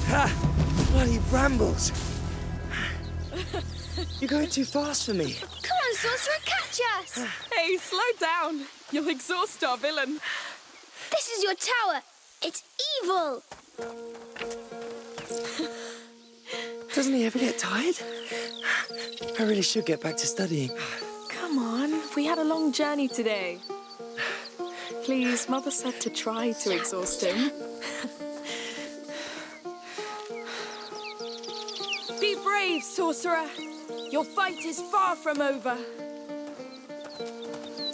Ha! Bloody brambles! You're going too fast for me. Come on, sorcerer, catch us! Hey, slow down. You'll exhaust our villain. This is your tower. It's evil. Doesn't he ever get tired? I really should get back to studying. Come on, we had a long journey today. Please, Mother said to try to exhaust him. Be brave, sorcerer. Your fight is far from over.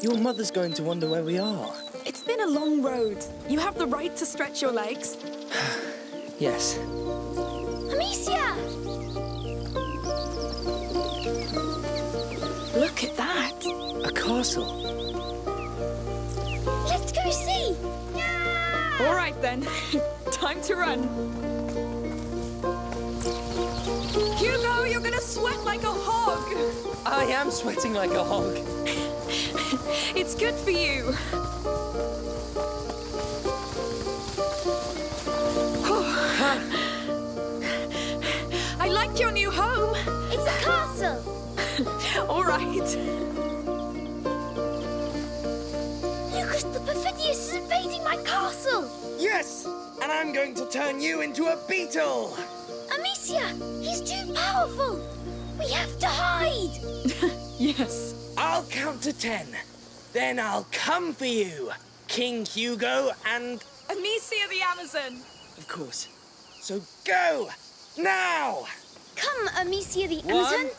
Your mother's going to wonder where we are. It's been a long road. You have the right to stretch your legs. Yes. Amicia! Look at that. A castle. Let's go see! All right, then. Time to run. Hugo, you're gonna sweat like a hog. I am sweating like a hog. It's good for you. I like your new home. It's a castle. All right. Lucas, the Perfidious is invading my castle. Yes! And I'm going to turn you into a beetle! Amicia, he's too powerful. We have to hide. Yes. I'll count to 10. Then I'll come for you, King Hugo and... Amicia the Amazon. Of course. So go! Now! Come, Amicia the Amazon.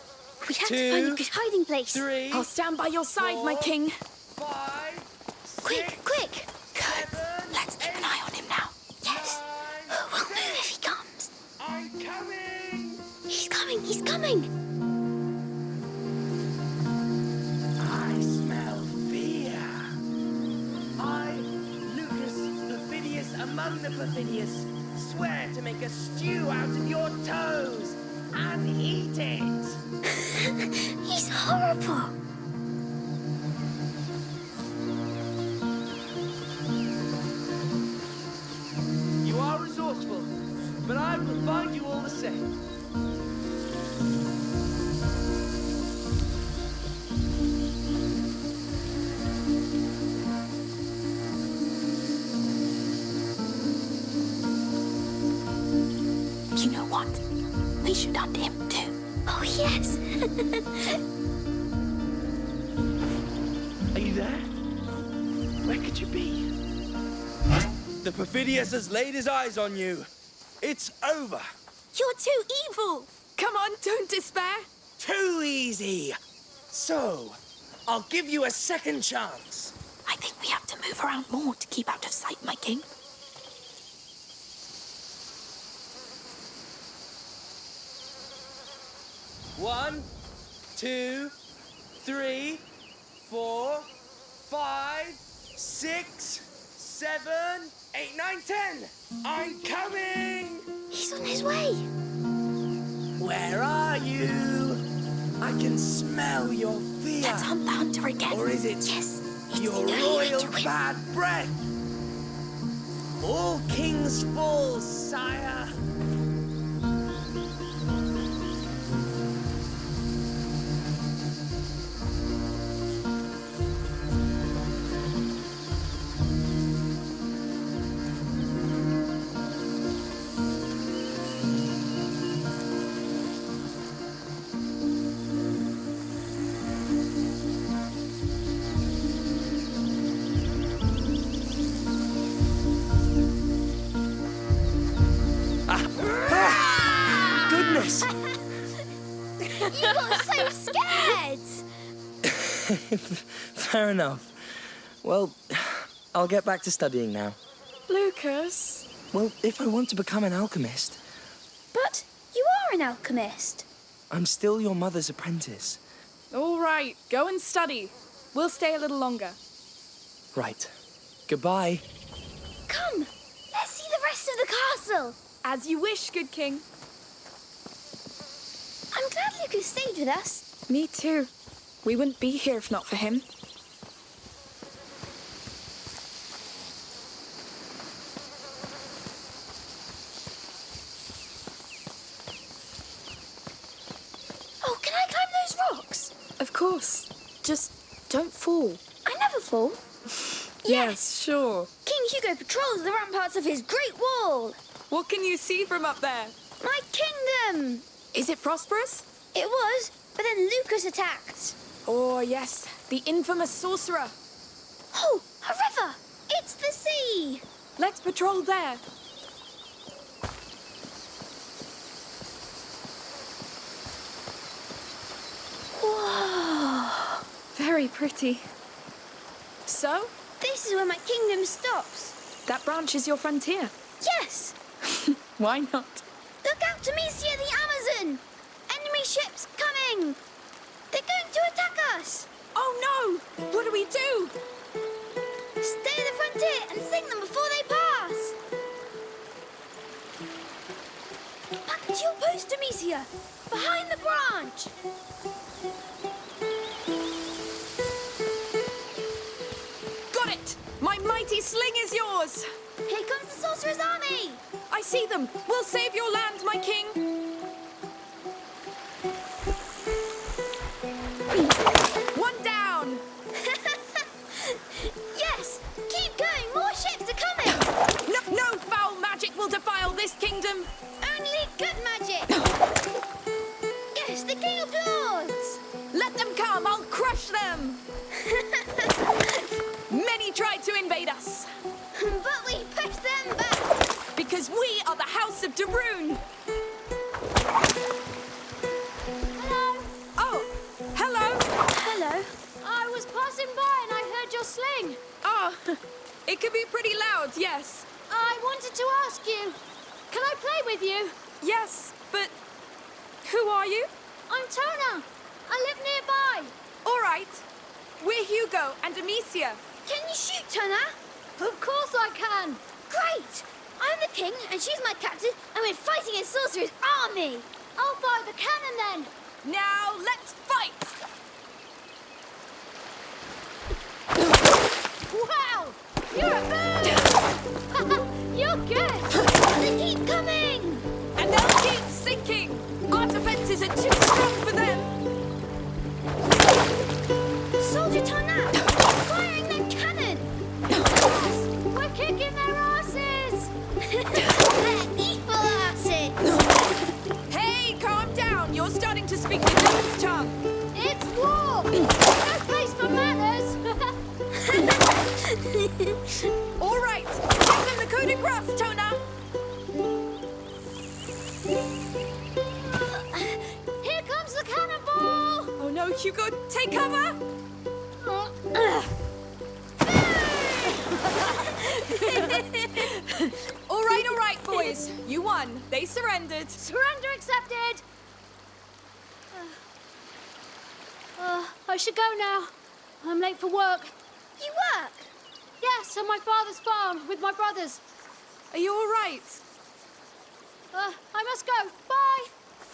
We have to find a good hiding place. 3, I'll stand by your side, my king. 5, Quick, quick. Good. Let's keep an eye on him now. Yes. We'll move if he comes. I'm coming! He's coming, he's coming. I smell fear. I, Lucas, Perfidious among the Perfidious, swear to make a stew out of your toes and eat it. He's horrible. You are resourceful, but I will find you all the same. You know what? We should hunt him too. Oh, yes. Are you there? Where could you be? The Perfidious has laid his eyes on you. It's over. You're too evil. Come on, don't despair. Too easy. So, I'll give you a second chance. I think we have to move around more to keep out of sight, my king. One, 2, 3, 4, 5, 6, 7, 8, 9, 10. I'm coming! He's on his way. Where are you? I can smell your fear. Let's hunt the hunter again. Or is it Yes. It's your the only way royal to win. bad breath? All kings fall, sire. Goodness! You got so scared. Fair enough. Well, I'll get back to studying now. Lucas. Well, if I want to become an alchemist, But you are an alchemist. I'm still your mother's apprentice. All right, go and study. We'll stay a little longer. Right. Goodbye. Come, let's see the rest of the castle. As you wish, good king. I'm glad Lucas stayed with us. Me too. We wouldn't be here if not for him. course. Just don't fall. I never fall. Yes, sure. King Hugo patrols the ramparts of his great wall. What can you see from up there? My kingdom. Is it prosperous? It was, but then Lucas attacked. Oh, yes. The infamous sorcerer. Oh, a river. It's the sea. Let's patrol there. Whoa. Very pretty. So, This is where my kingdom stops. that branch is your frontier. Yes. Why not? Look out, Amicia the Amazon. Enemy ships coming. They're going to attack us. Oh no! What do we do? Stay at the frontier and sink them before they pass. Back to your post, Amicia. Behind the branch. Got it! My mighty sling is yours! Here comes the sorcerer's army. I see them! We'll save your land, my king! One down! Yes, keep going. More ships are coming. No foul magic will defile this kingdom! Only good magic. Yes, the king applauds. Let them come! I'll crush them! Many tried to invade us, But we pushed them back. because we are the House of Daroon! Hello. Oh, hello! Hello. I was passing by and I heard your sling. Oh, it can be pretty loud, yes. I wanted to ask you, can I play with you? Yes, but who are you? I'm Tona. I live nearby. All right, we're Hugo and Amicia. Can you shoot, Tona? Of course I can. Great. I'm the king and she's my captain and we're fighting a sorcerer's army. I'll fire the cannon then. Now let's fight! Wow, you're a bird. You're good. They keep coming. And they'll keep sinking! Our defenses are too strong for them! Soldier Tona, firing the cannon. Yes, we're kicking their asses. They're evil asses. Hey, calm down! You're starting to speak the devil's tongue! It's war. No place for manners. All right, give them the coup de grace, Tona! Here comes the cannonball. Oh no, Hugo, take cover! All right, boys. You won. They surrendered. Surrender accepted. I should go now. I'm late for work. You work? Yes, on my father's farm with my brothers. Are you all right? I must go. Bye.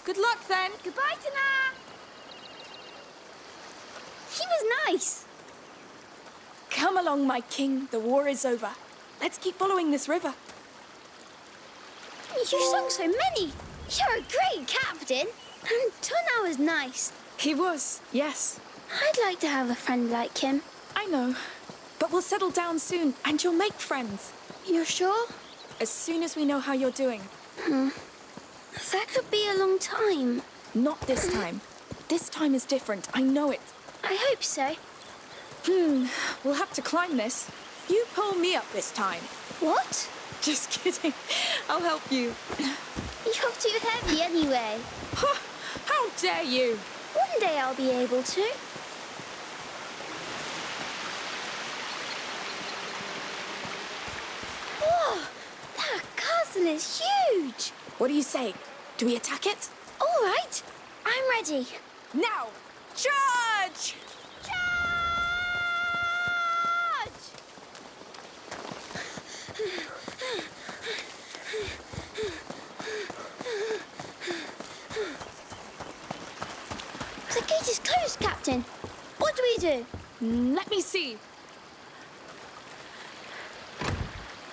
Good luck then. Goodbye, Tona. He was nice. Come along, my king. The war is over. Let's keep following this river. You sung so many. You're a great captain. And Tona was nice. He was, yes. I'd like to have a friend like him. I know. But we'll settle down soon, and you'll make friends. You're sure? As soon as we know how you're doing. That could be a long time. Not this time. This time is different. I know it. I hope so. We'll have to climb this. You pull me up this time. What? Just kidding. I'll help you. You're too heavy anyway. How dare you? One day I'll be able to. Whoa! That castle is huge! What do you say? Do we attack it? All right, I'm ready. Now! Charge! Charge! The gate is closed, Captain. What do we do? Let me see.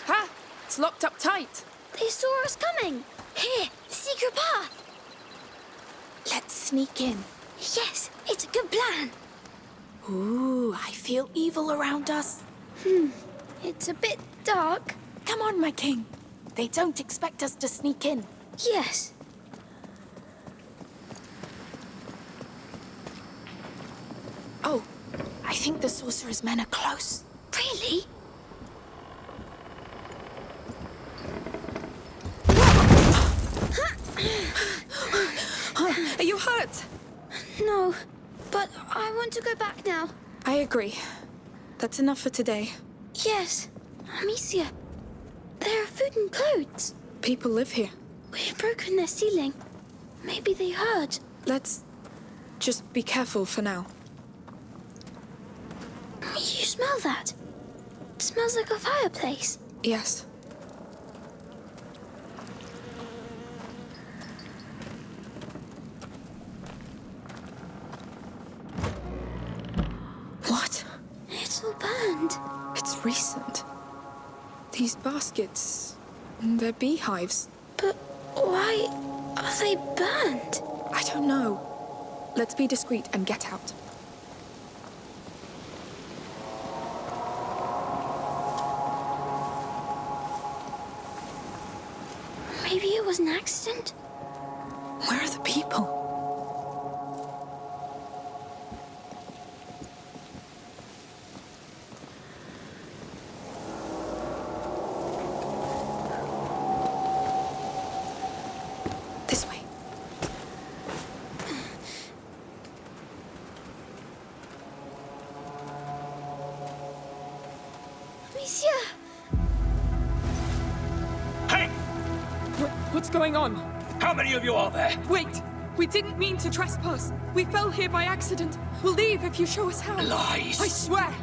Ha! It's locked up tight. They saw us coming. Here, the secret path. Let's sneak in. Yes, it's a good plan. Ooh, I feel evil around us. It's a bit dark. Come on, my king. They don't expect us to sneak in. Yes. Oh, I think the sorcerer's men are close. Really? Are you hurt? No, but I want to go back now. I agree. That's enough for today. Yes, Amicia. There are food and clothes. People live here. We've broken their ceiling. Maybe they heard. Let's just be careful for now. You smell that? It smells like a fireplace. Yes. What? It's all burned. It's recent. These baskets, they're beehives. But why are they burned? I don't know. Let's be discreet and get out. Maybe it was an accident? Where are the people? This way. Amicia! Hey! What's going on? How many of you are there? Wait! We didn't mean to trespass. We fell here by accident. We'll leave if you show us how. Lies! I swear!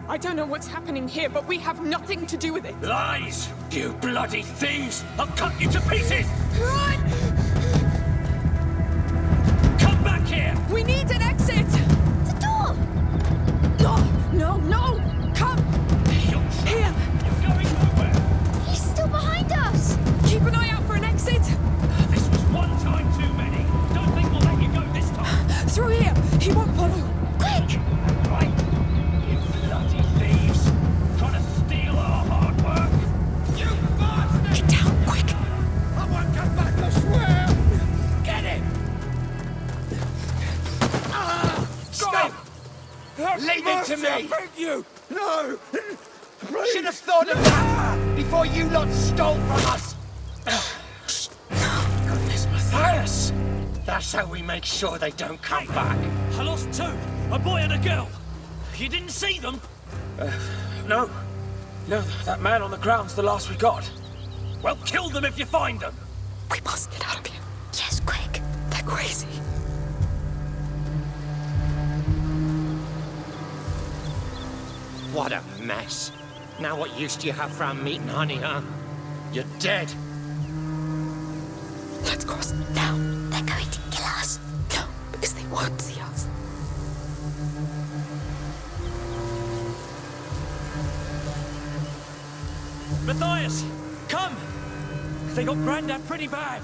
I don't know what's happening here, but we have nothing to do with it. Lies! You bloody thieves! I'll cut you to pieces! Run! Come back here! We need an exit! The door! No! Come! You're Here! You're going nowhere! He's still behind us! Keep an eye out for an exit! This was one time too many! Don't think we'll let you go this time! Through here! He won't follow! Quick! Right? You bloody thieves! Trying to steal our hard work! You bastard! Get down, quick! I won't come back, I swear! Get him! Stop! Leave it to me! I beg you! No! Please. Should have thought of that before you lot stole from us! Goodness, Matthias! That's how we make sure they don't come back. I lost two, a boy and a girl. You didn't see them? No. No, that man on the ground's the last we got. Well, kill them if you find them. We must get out of here. Yes, quick. They're crazy. What a mess. Now what use do you have for our meat and honey, huh? You're dead. Let's cross now. They're going to kill us. No, because they won't see us. Matthias, come! They got Grandad pretty bad.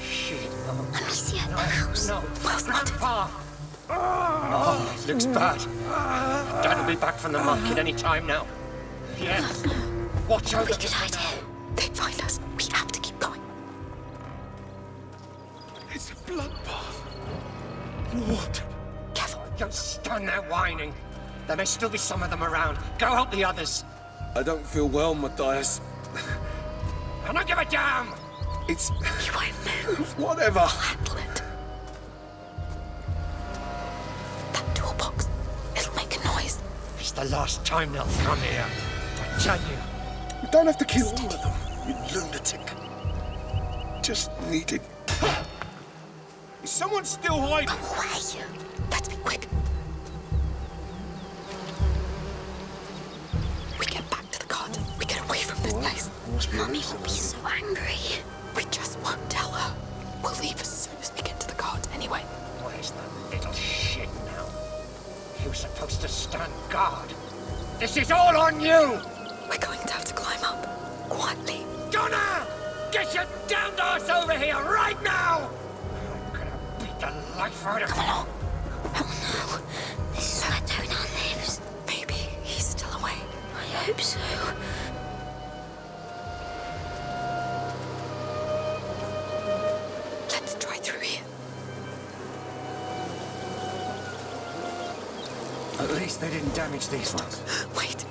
Shit, Amicia, the house. no. Well spotted. Grandpa! Oh, it looks bad. Dad will be back from the market any time now. Yes. Watch out. We could hide here. They'd find us. We have to keep going. It's a bloodbath. What? Careful. Don't stand there whining. There may still be some of them around. Go help the others. I don't feel well, Matthias. I don't give a damn. It's... You won't move. whatever. I'll handle it. That toolbox. It'll make a noise. It's the last time they'll come here. I tell you. You don't have to kill all of them, you lunatic. Just needed... Is someone still hiding? Go away. Let's be quick. We get back to the cart. We get away from this place. Mummy will be so angry. We just won't tell her. We'll leave as soon as we get to the cart anyway. Where's the little shit now? He was supposed to stand guard. This is all on you! We're going to have to climb up. Quietly. Donna! Get your damned ass over here right now! I'm gonna beat the life out of you. Come along. Oh no. This is where Tonar lives. Maybe he's still away. I hope so. Let's try through here. At least they didn't damage these ones. Wait.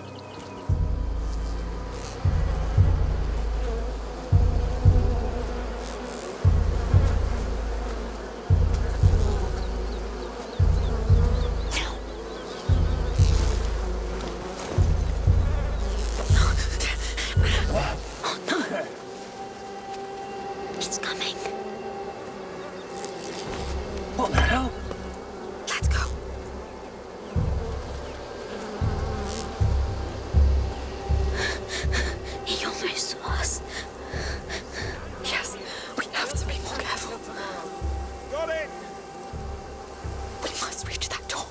It's coming. What the hell? Let's go. He almost saw us. Yes, we have to be more careful. Got it! We must reach that door.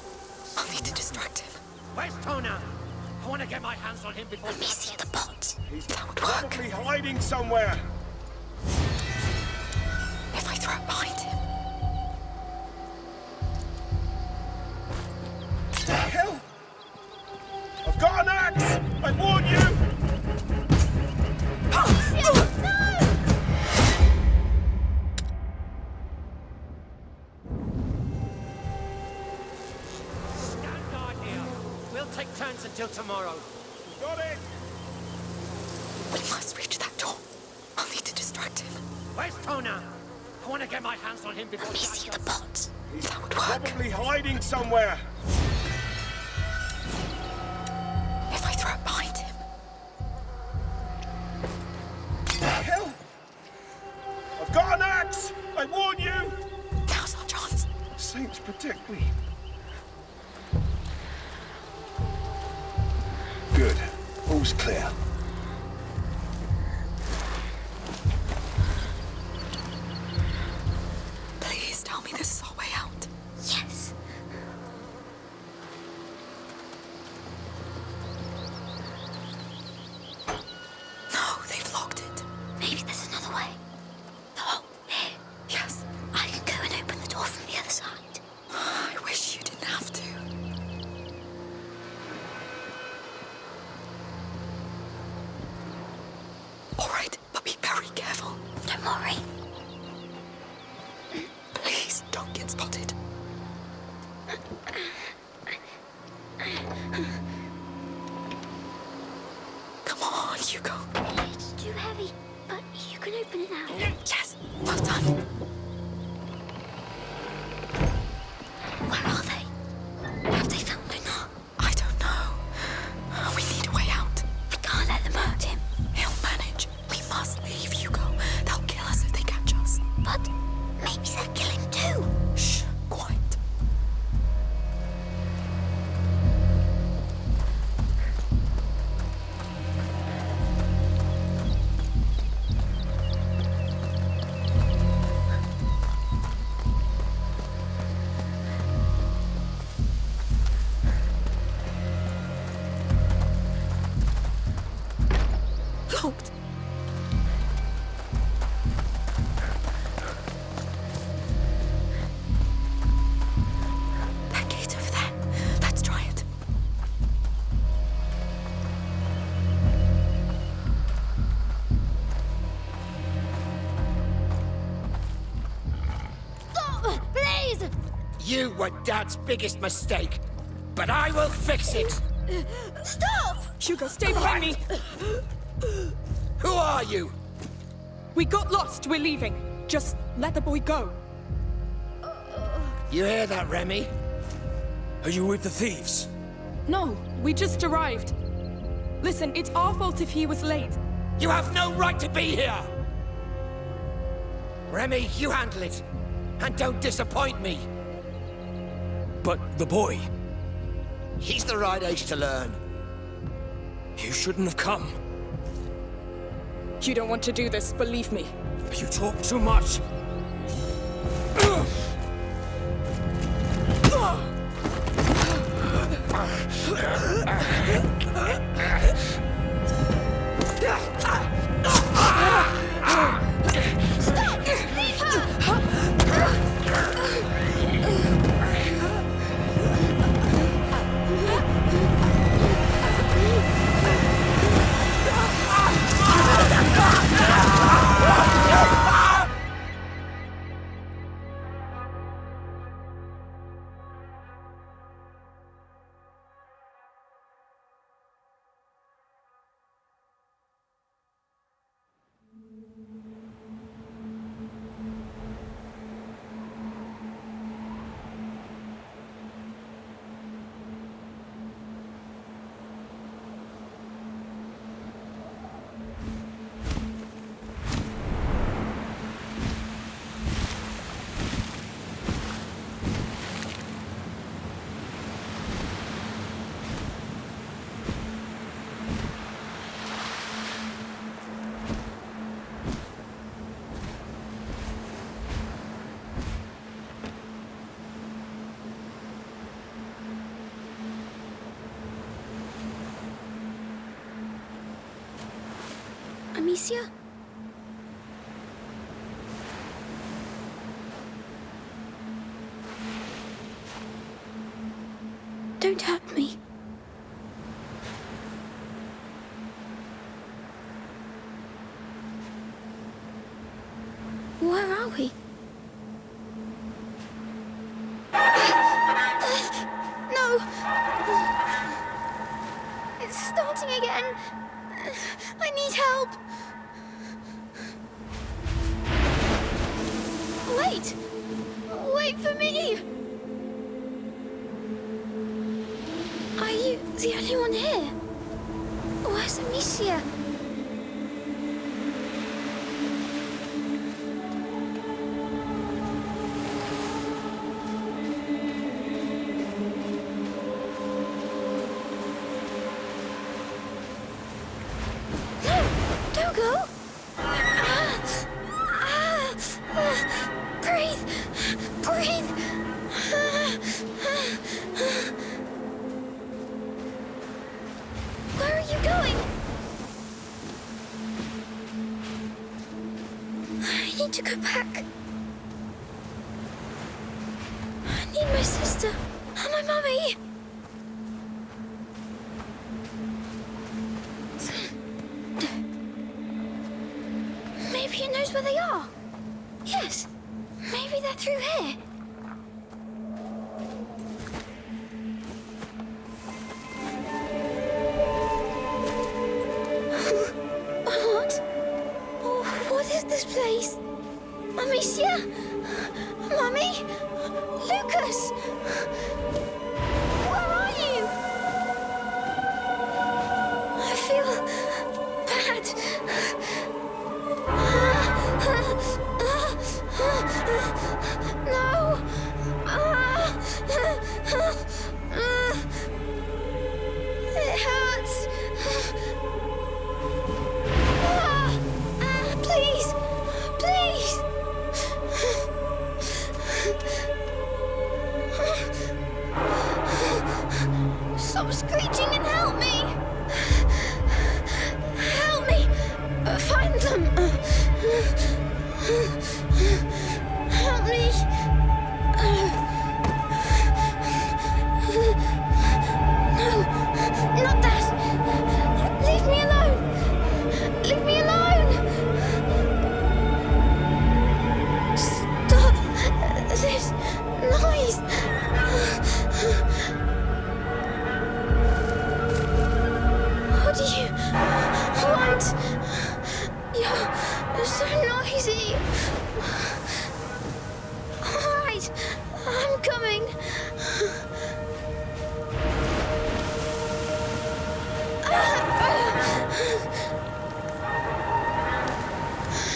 I'll need to distract him. Where's Tonar? I want to get my hands on him before... Amicia the bot. He's That would work. probably hiding somewhere. If I throw it behind him. The hell? I've got an axe! I warn you! Stand guard here. We'll take turns until tomorrow. Got it! We must reach that door. I'll need to distract him. Where's Tonar? I want to get my hands on him before... Amicia the bot. That would work. Probably hiding somewhere. If I throw it behind him. The hell? I've got an axe! I warn you! Now's our chance. Saints protect me. Good. All's clear. Please tell me this is our way out. Yes. No, they've locked it. Maybe there's another way. Oh, here. Yes. I can go and open the door from the other side. I wish you didn't have to. All right, but be very careful. Don't worry. Please don't get spotted. Come on, Hugo. It's too heavy, but you can open it now. Yes, well done. Where are they? Have they found Tonar? I don't know. We need a way out. We can't let them hurt him. He'll manage. We must leave, Hugo. They'll kill us if they catch us. But maybe they'll kill him too. Shh, quiet. Locked. That gate over there. Let's try it. Stop! Please! You were Dad's biggest mistake, but I will fix it. Stop! Hugo, stay behind me. Who are you? We got lost. We're leaving. Just let the boy go. You hear that, Remy? Are you with the thieves? No, we just arrived. Listen, it's our fault if he was late. You have no right to be here! Remy, you handle it. And don't disappoint me. But the boy, He's the right age to learn. you shouldn't have come. You don't want to do this, believe me. You talk too much. Stop! Leave her! Amicia? Don't hurt me. Where are we? No! It's starting again. I need help. Wait! Wait for me! Are you the only one here? Where's Amicia? No! Don't go! Breathe! Breathe! Where are you going? I need to go back. I need my sister and my mummy. Maybe he knows where they are. Yes, maybe they're through here. What is this place? Amicia? Mummy? Lucas? Where are you? I feel bad. No! It hurts. Please! Please! Stop screeching and help me! Help me! Find them! Help me! No! Not that! Leave me alone! Leave me alone! Stop this noise! What do you want? You're so noisy. All right, I'm coming.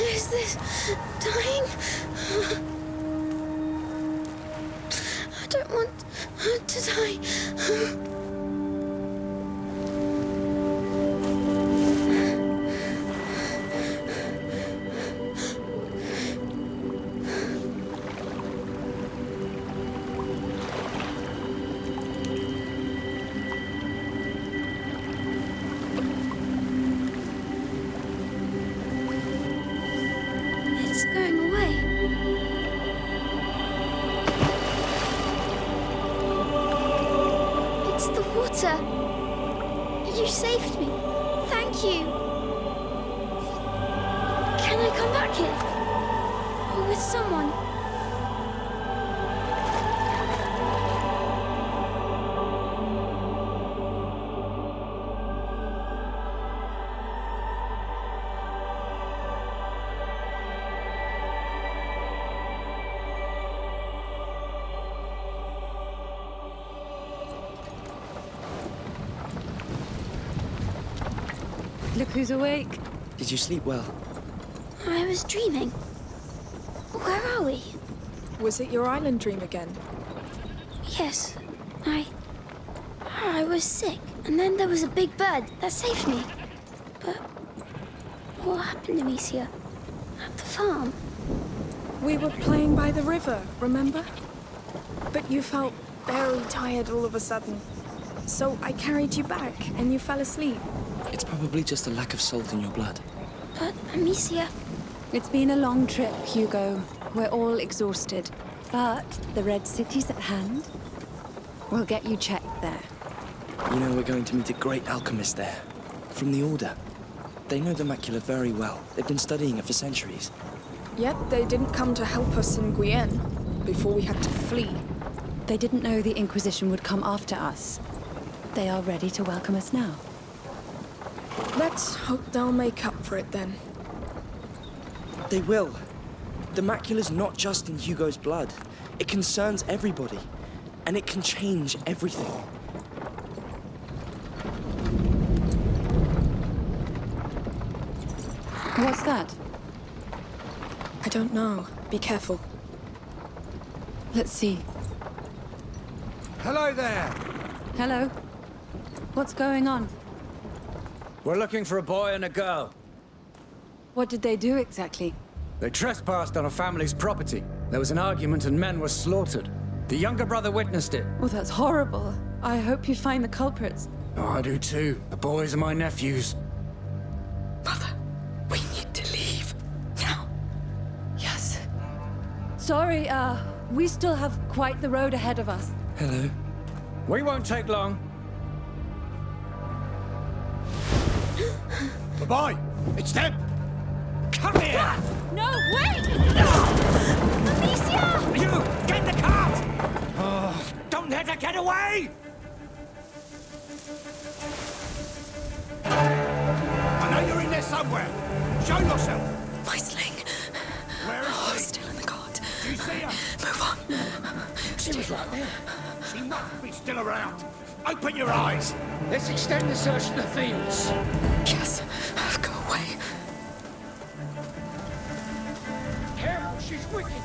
Is this dying? I don't want to die. It's going away. It's the water. You saved me. Thank you. Can I come back here? Or with someone? Look who's awake. Did you sleep well? I was dreaming. Where are we? Was it your island dream again? Yes, I was sick, and then there was a big bird that saved me. But what happened, Amicia? At the farm? We were playing by the river, remember? But you felt very tired all of a sudden. So I carried you back, and you fell asleep. It's probably just a lack of salt in your blood. But Amicia. It's been a long trip, Hugo. We're all exhausted. But the Red City's at hand. We'll get you checked there. You know, we're going to meet a great alchemist there. From the Order. They know the macula very well. They've been studying it for centuries. Yet they didn't come to help us in Guyenne before we had to flee. They didn't know the Inquisition would come after us. They are ready to welcome us now. Let's hope they'll make up for it then. They will. The macula's not just in Hugo's blood. It concerns everybody. And it can change everything. What's that? I don't know. Be careful. Let's see. Hello there. Hello? What's going on? We're looking for a boy and a girl. What did they do exactly? They trespassed on a family's property. There was an argument and men were slaughtered. The younger brother witnessed it. Oh, that's horrible. I hope you find the culprits. Oh, I do too. The boys are my nephews. Mother, we need to leave. Now. Yes. Sorry, we still have quite the road ahead of us. Hello. We won't take long. Bye-bye. It's them. Come here. No, wait! Amicia! You, get the cart. Oh, don't let her get away. I know you're in there somewhere. Show yourself. My sling. Where is she? Still in the cart. Do you see her? Move on. She was right there. She must be still around. Open your eyes. Let's extend the search to the fields. Yes. Go away. Careful, she's wicked.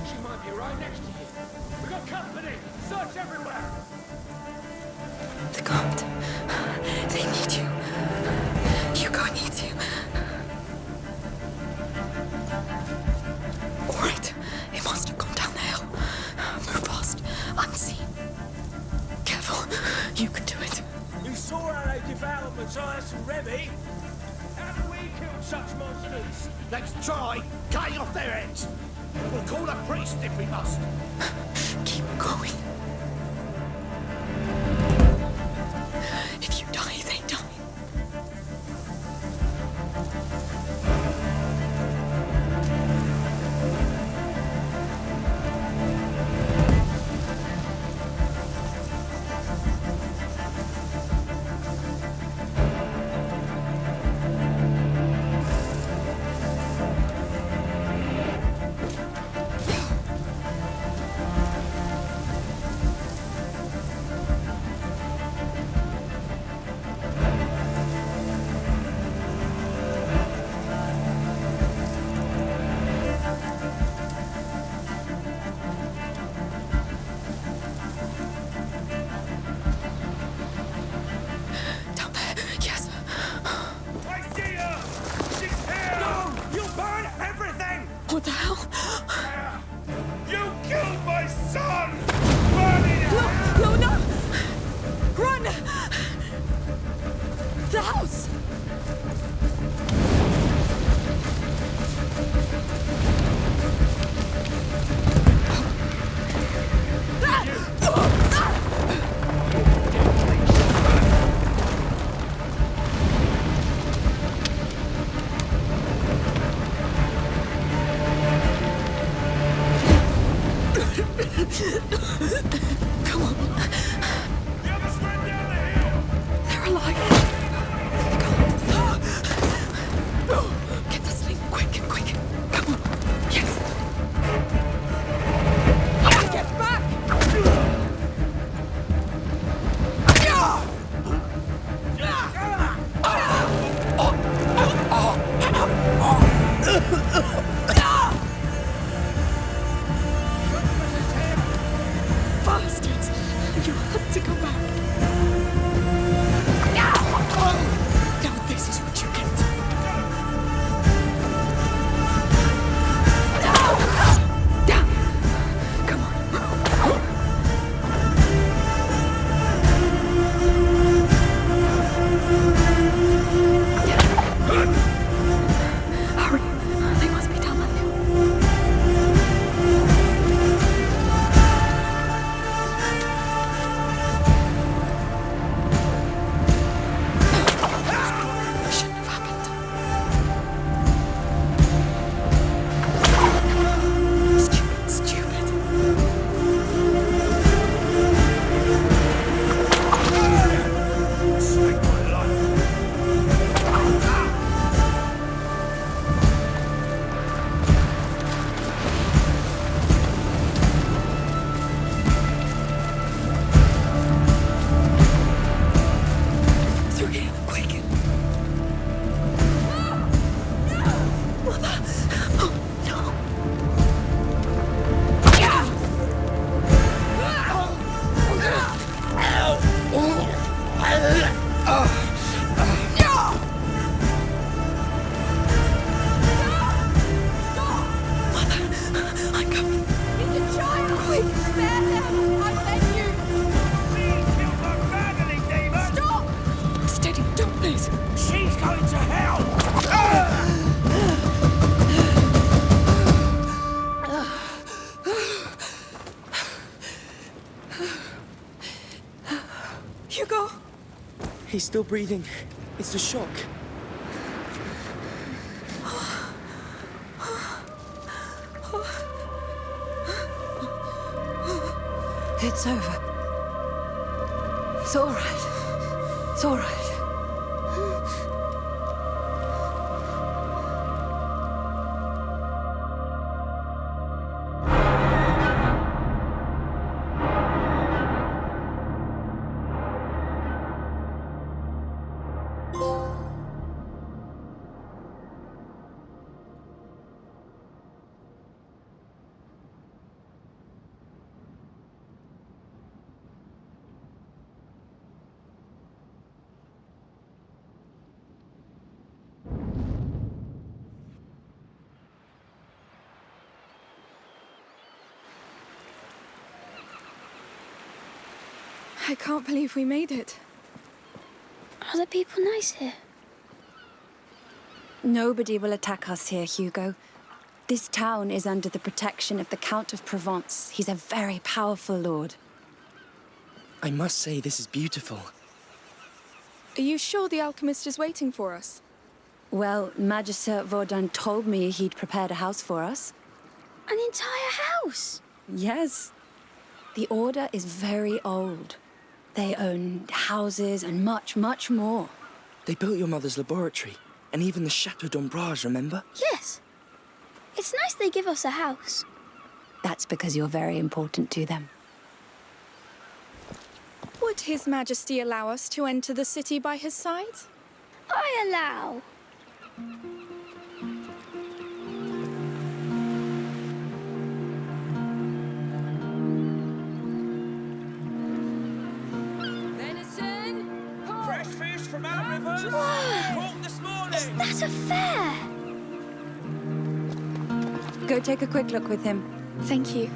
She might be right next to you. We got company. Search everywhere. The guard. They need you. Hugo needs you. All right. It must have gone down the hill. Move fast. Unseen. Careful. You can do it. You saw how they devoured Matthias and Remy. How do we kill such monsters? Let's try cutting off their heads. We'll call a priest if we must. Keep going. If you die, they die. Down there. Yes. I see her! She's here! No! You'll burn everything! What the hell? You killed my son! Burn it! No, no! Run! The house! Come on. The others went down the hill! They're alive. Get the sling. Quick, quick. Come on. Yes. Get back! Bastards! You had to come back. Now this is what you get. Down! Come on. He's still breathing. It's the shock. It's over. It's all right. It's all right. I can't believe we made it. Are the people nice here? Nobody will attack us here, Hugo. This town is under the protection of the Count of Provence. He's a very powerful lord. I must say, this is beautiful. Are you sure the alchemist is waiting for us? Well, Magister Vaudin told me he'd prepared a house for us. An entire house? Yes. The Order is very old. They own houses and much, much more. They built your mother's laboratory, and even the Chateau d'Ombrage, remember? Yes. It's nice they give us a house. That's because you're very important to them. Would His Majesty allow us to enter the city by his side? I allow. Fresh fish from our rivers. Whoa! Caught this morning. Is that a fair? Go take a quick look with him. Thank you.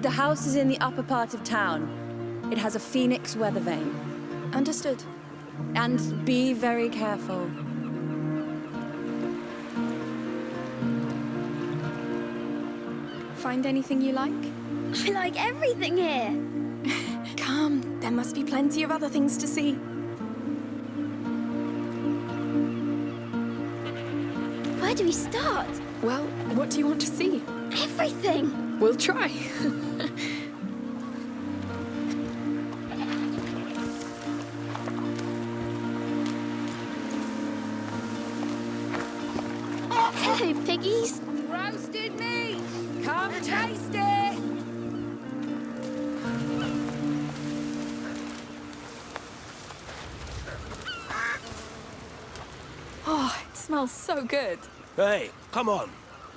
The house is in the upper part of town. It has a phoenix weather vane. Understood. And be very careful. Find anything you like? I like everything here. Come, there must be plenty of other things to see. Where do we start? Well, what do you want to see? Everything. We'll try. Hello, piggies. Roasted meat! Come taste it! Oh, it smells so good. Hey, come on.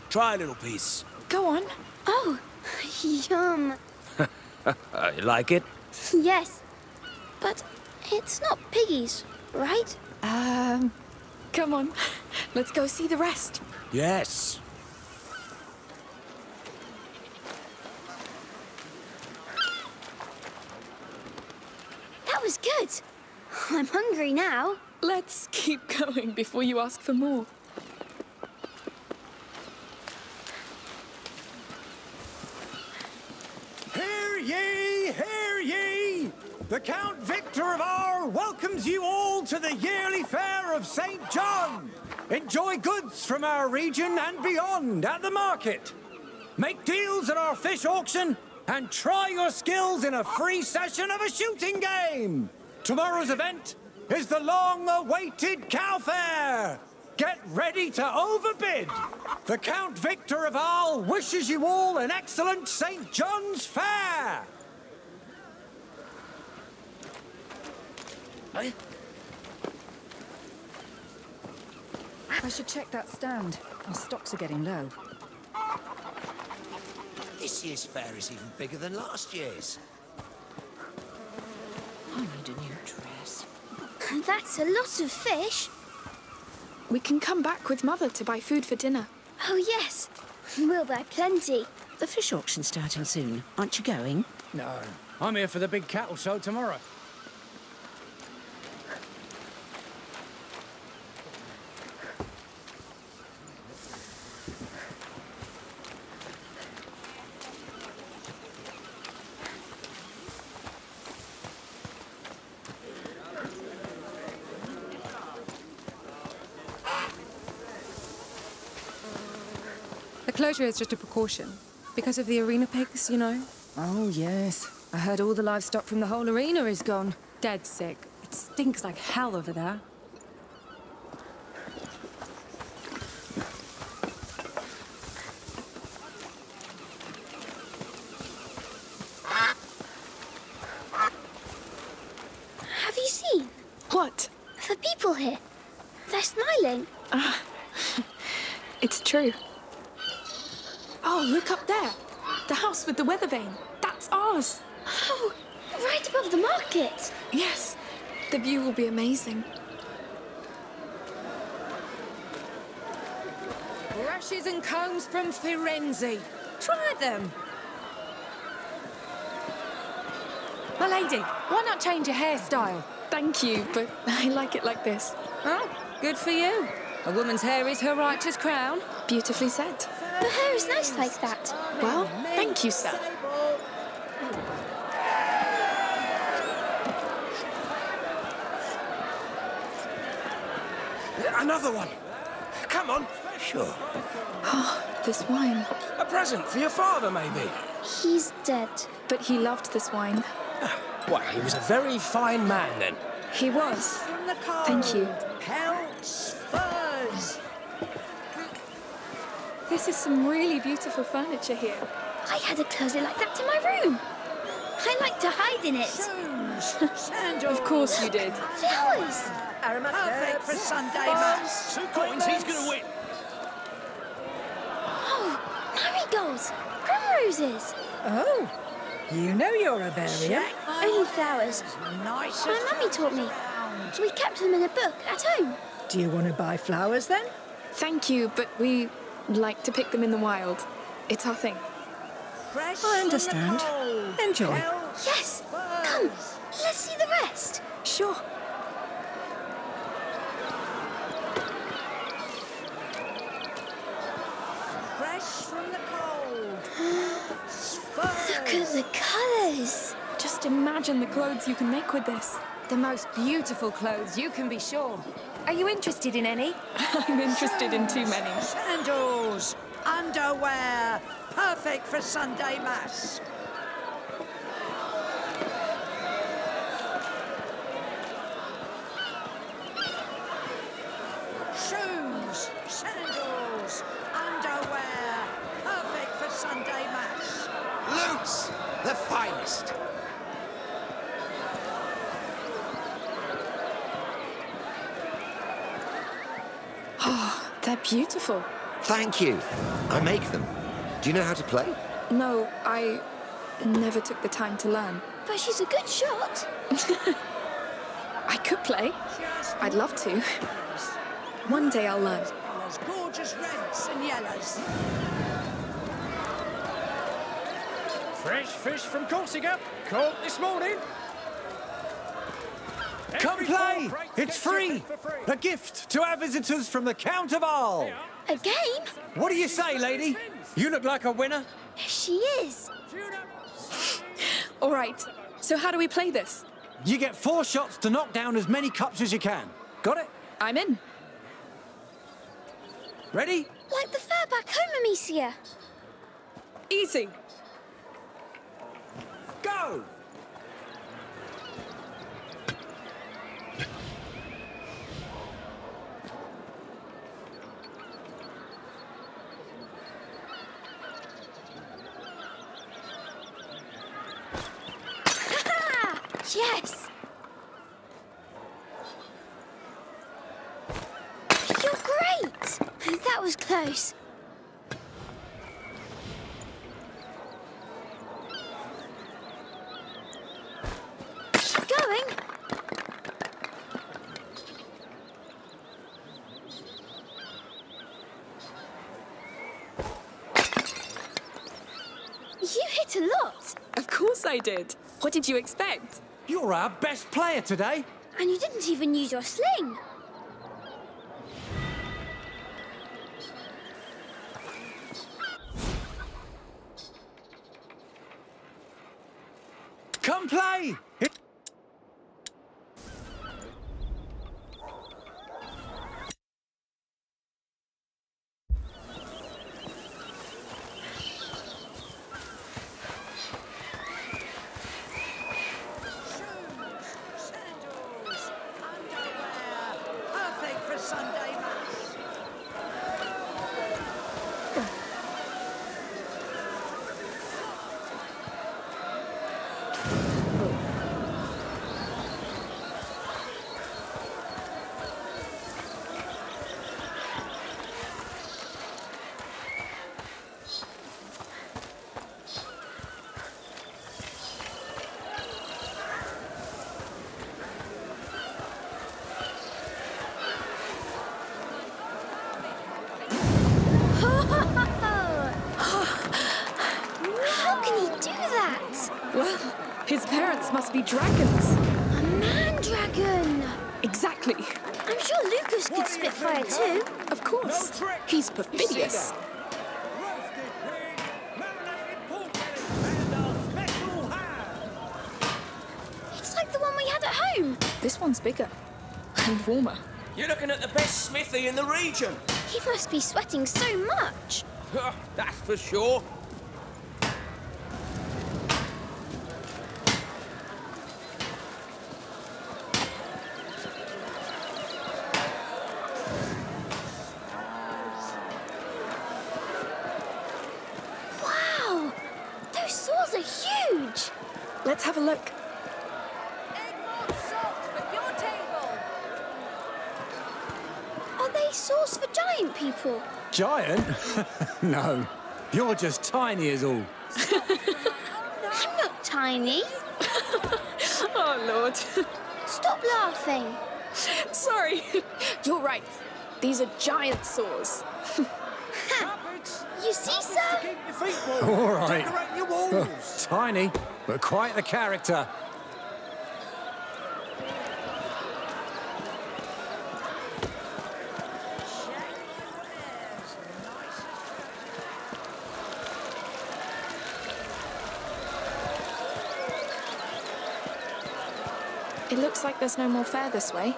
Try a little piece. Go on. Oh, yum. You like it? Yes, but it's not piggies, right? Come on. Let's go see the rest. Yes. That was good. I'm hungry now. Let's keep going before you ask for more. Hear ye, hear ye! The Count Victor of Arles welcomes you all to the yearly fair of St. John. Enjoy goods from our region and beyond at the market. Make deals at our fish auction and try your skills in a free session of a shooting game. Tomorrow's event is the long-awaited cow fair. Get ready to overbid. The Count Victor of Arles wishes you all an excellent St. John's fair. I should check that stand. Our stocks are getting low. This year's fair is even bigger than last year's. I need a new dress. That's a lot of fish. We can come back with Mother to buy food for dinner. Oh, yes. We'll buy plenty. The fish auction's starting soon. Aren't you going? No, I'm here for the big cattle show tomorrow. closure is just a precaution. Because of the arena pigs, you know? Oh, yes. I heard all the livestock from the whole arena is gone. Dead sick. It stinks like hell over there. Have you seen? What? The people here. They're smiling. It's true. Oh, look up there. The house with the weather vane. That's ours. Oh, right above the market. Yes. The view will be amazing. Brushes and combs from Firenze. Try them. My lady, why not change your hairstyle? Thank you, but I like it like this. Oh, good for you. A woman's hair is her righteous crown. Beautifully said. Her hair is nice like that. Well, thank you, sir. Another one. Come on. Sure. Oh, this wine. A present for your father, maybe. He's dead. But he loved this wine. Well, he was a very fine man, then. He was. Thank you. Pelts, furs. This is some really beautiful furniture here. I had a closet like that in my room. I like to hide in it. Of course you did. Flowers. Perfect for Sunday mass. 2 coins, he's gonna win. Oh, marigolds. Primroses. Oh, you know you're a Bavarian. Only flowers. My mummy taught me. We kept them in a book at home. Do you want to buy flowers then? Thank you, but we like to pick them in the wild. It's our thing. I understand. Enjoy. Yes. Come, let's see the rest. Sure. Fresh from the cold. Look at the colours. Just imagine the clothes you can make with this. The most beautiful clothes, you can be sure. Are you interested in any? I'm interested in too many. Sandals, underwear, perfect for Sunday mass. Shoes, sandals, underwear, perfect for Sunday mass. Loots, the finest. Oh, they're beautiful. Thank you. I make them. Do you know how to play? No, I never took the time to learn. But she's a good shot. I could play. I'd love to. One day I'll learn. Gorgeous reds and yellows. Fresh fish from Corsica. Caught this morning. Come play! It's free! A gift to our visitors from the Count of Arles. A game? What do you say, lady? You look like a winner. She is. All right. So how do we play this? You get 4 shots to knock down as many cups as you can. Got it? I'm in. Ready? Like the fair back home, Amicia. Easy. Go! Yes! You're great! That was close. Keep going. You hit a lot. Of course I did. What did you expect? You're our best player today. And you didn't even use your sling. Come play! parents must be dragons. A man-dragon! Exactly. I'm sure Lucas could spit fire too. Of course. He's perfidious. It's like the one we had at home. This one's bigger and warmer. You're looking at the best smithy in the region. He must be sweating so much. That's for sure. Wow! Those saws are huge! Let's have a look. Are they saws for giant people? Giant? No. You're just tiny as all. I'm not tiny. Oh, Lord. Stop laughing. Sorry. You're right. These are giant saws. You see, sir? All right. Oh, tiny, but quite the character. It looks like there's no more fare this way.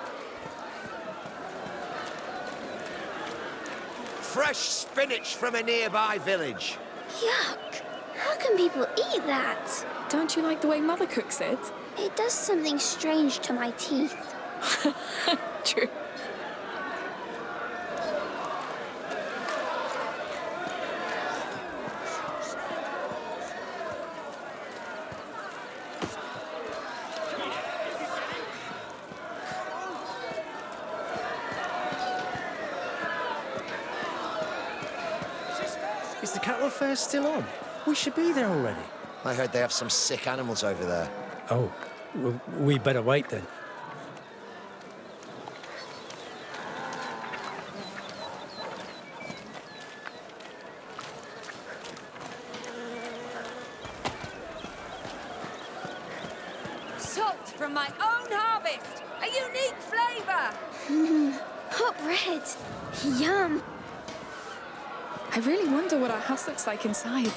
Fresh spinach from a nearby village. Yuck. How can people eat that? Don't you like the way Mother cooks it? It does something strange to my teeth. True. Is the cattle fair still on? We should be there already. I heard they have some sick animals over there. Oh, we better wait then. Salt from my own harvest! A unique flavour! Hot bread. Yum. I really wonder what our house looks like inside.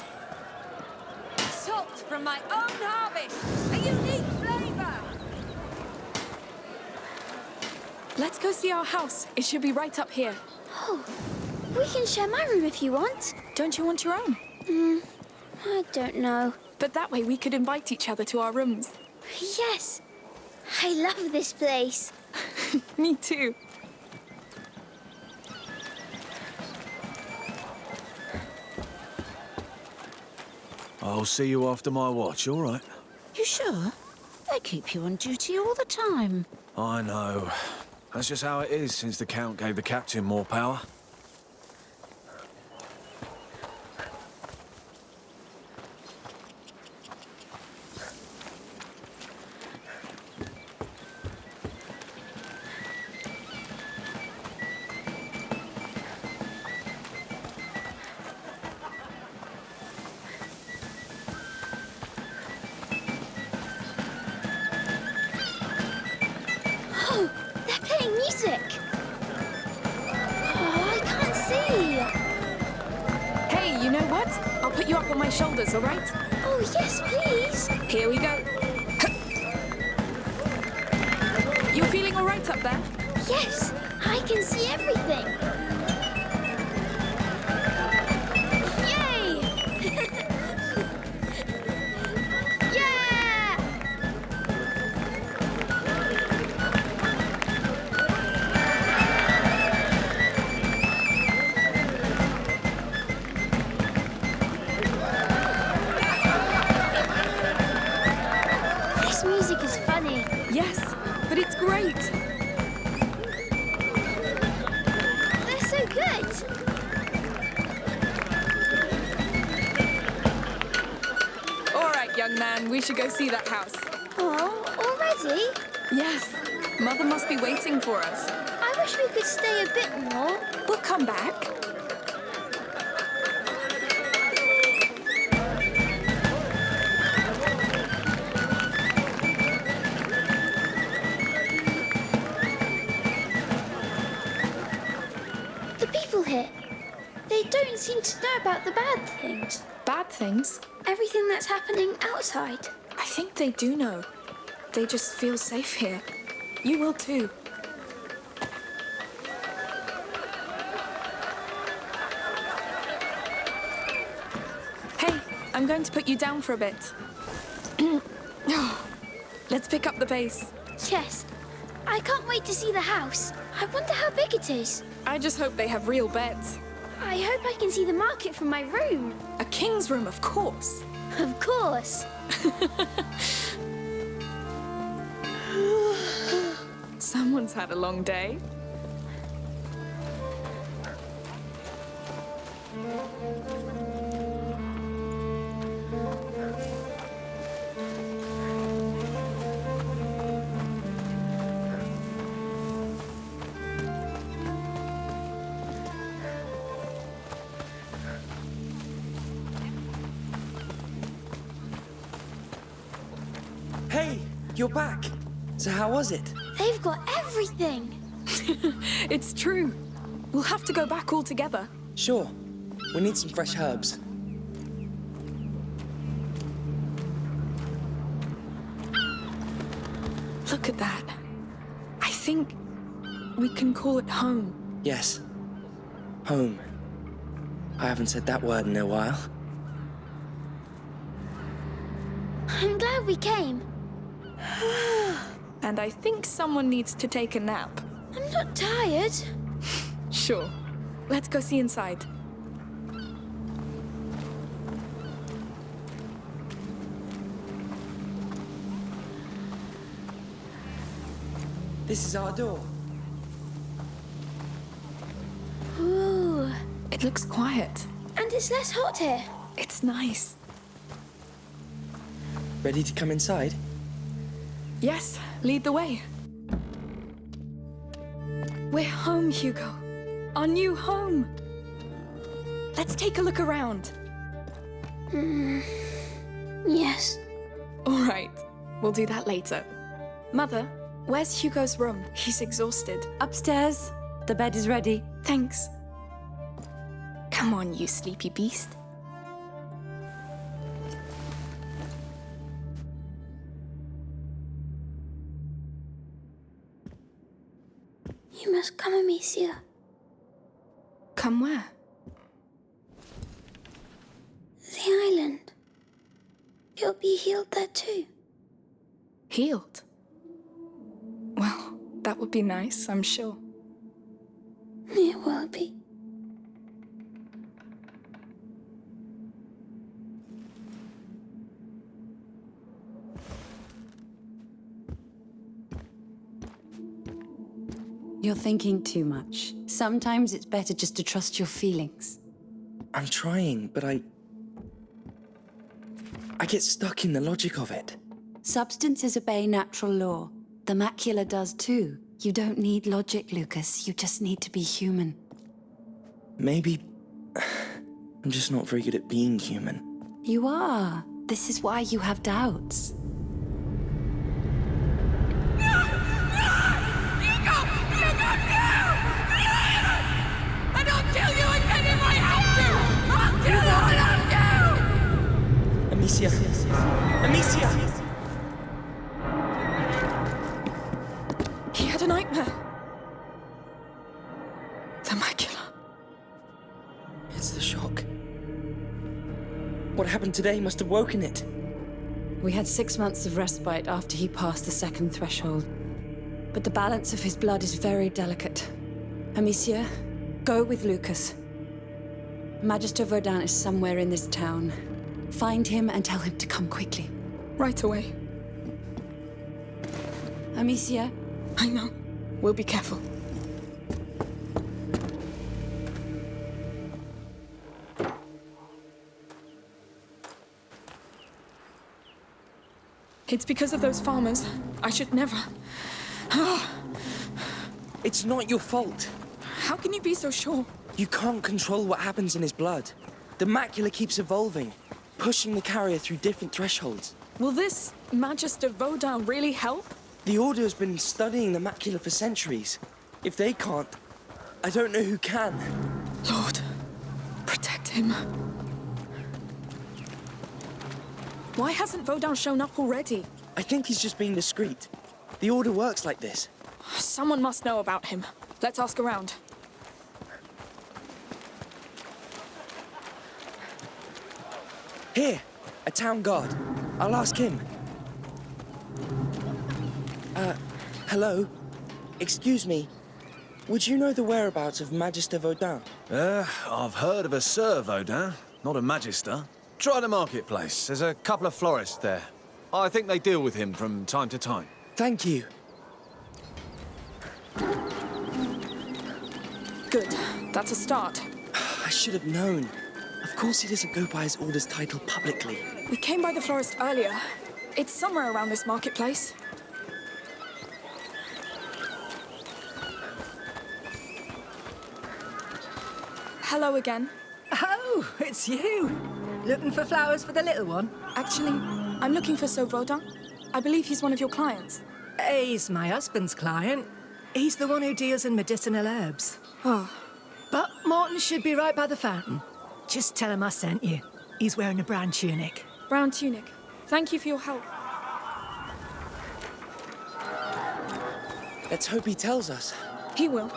Salt from my own harvest! A unique flavour! Let's go see our house. It should be right up here. Oh, we can share my room if you want. Don't you want your own? I don't know. But that way we could invite each other to our rooms. Yes. I love this place. Me too. I'll see you after my watch, all right? You sure? They keep you on duty all the time. I know. That's just how it is since the Count gave the captain more power. Oh, they're playing music. Oh, I can't see. Hey, you know what? I'll put you up on my shoulders, all right? Oh, yes, please. Here we go. You're feeling all right up there? Yes, I can see everything. Yay! Yeah! This music is funny. Yes, but it's great. They're so good. All right, young man, we should go see that house. Oh, already? Yes, Mother must be waiting for us. I wish we could stay a bit more. We'll come back. about the bad things? Bad things? Everything that's happening outside. I think they do know. They just feel safe here. You will too. Hey, I'm going to put you down for a bit. Let's pick up the pace. Yes. I can't wait to see the house. I wonder how big it is. I just hope they have real beds. I hope I can see the market from my room. A king's room, of course. Of course. Someone's had a long day. Hey, you're back. So how was it? They've got everything. It's true. We'll have to go back all together. Sure. We need some fresh herbs. Look at that. I think we can call it home. Yes. Home. I haven't said that word in a while. I'm glad we came. And I think someone needs to take a nap. I'm not tired. Sure. Let's go see inside. This is our door. Ooh. It looks quiet. And it's less hot here. It's nice. Ready to come inside? Yes, lead the way. We're home, Hugo. Our new home. Let's take a look around. Yes. All right, we'll do that later. Mother, where's Hugo's room? He's exhausted. Upstairs. The bed is ready. Thanks. Come on, you sleepy beast. You must come, Amicia. Come where? The island. You'll be healed there too. Healed? Well, that would be nice, I'm sure. It will be. You're thinking too much. Sometimes it's better just to trust your feelings. I'm trying, but I get stuck in the logic of it. Substances obey natural law. The macula does too. You don't need logic, Lucas. You just need to be human. Maybe I'm just not very good at being human. You are. This is why you have doubts. And I'll kill you again if I have to! I'll kill all of you! Amicia! Amicia! He had a nightmare. The macula. It's the shock. What happened today must have woken it. We had 6 months of respite after he passed the second threshold. But the balance of his blood is very delicate. Amicia, go with Lucas. Magister Verdun is somewhere in this town. Find him and tell him to come quickly. Right away. Amicia? I know. We'll be careful. It's because of those farmers. I should never. It's not your fault. How can you be so sure? You can't control what happens in his blood. The macula keeps evolving, pushing the carrier through different thresholds. Will this Magister Verdun really help? The Order has been studying the macula for centuries. If they can't, I don't know who can. Lord, protect him. Why hasn't Vaudin shown up already? I think he's just being discreet. The Order works like this. Someone must know about him. Let's ask around. Here, a town guard. I'll ask him. Hello? Excuse me. Would you know the whereabouts of Magister Vaudin? I've heard of a Sir Vaudin, not a Magister. Try the marketplace. There's a couple of florists there. I think they deal with him from time to time. Thank you. Good. That's a start. I should have known. Of course he doesn't go by his Order's title publicly. We came by the florist earlier. It's somewhere around this marketplace. Hello again. Oh, it's you. Looking for flowers for the little one? Actually, I'm looking for Sir Vaudin. I believe he's one of your clients. He's my husband's client. He's the one who deals in medicinal herbs. Oh. But Martin should be right by the fountain. Just tell him I sent you. He's wearing a brown tunic. Brown tunic. Thank you for your help. Let's hope he tells us. He will.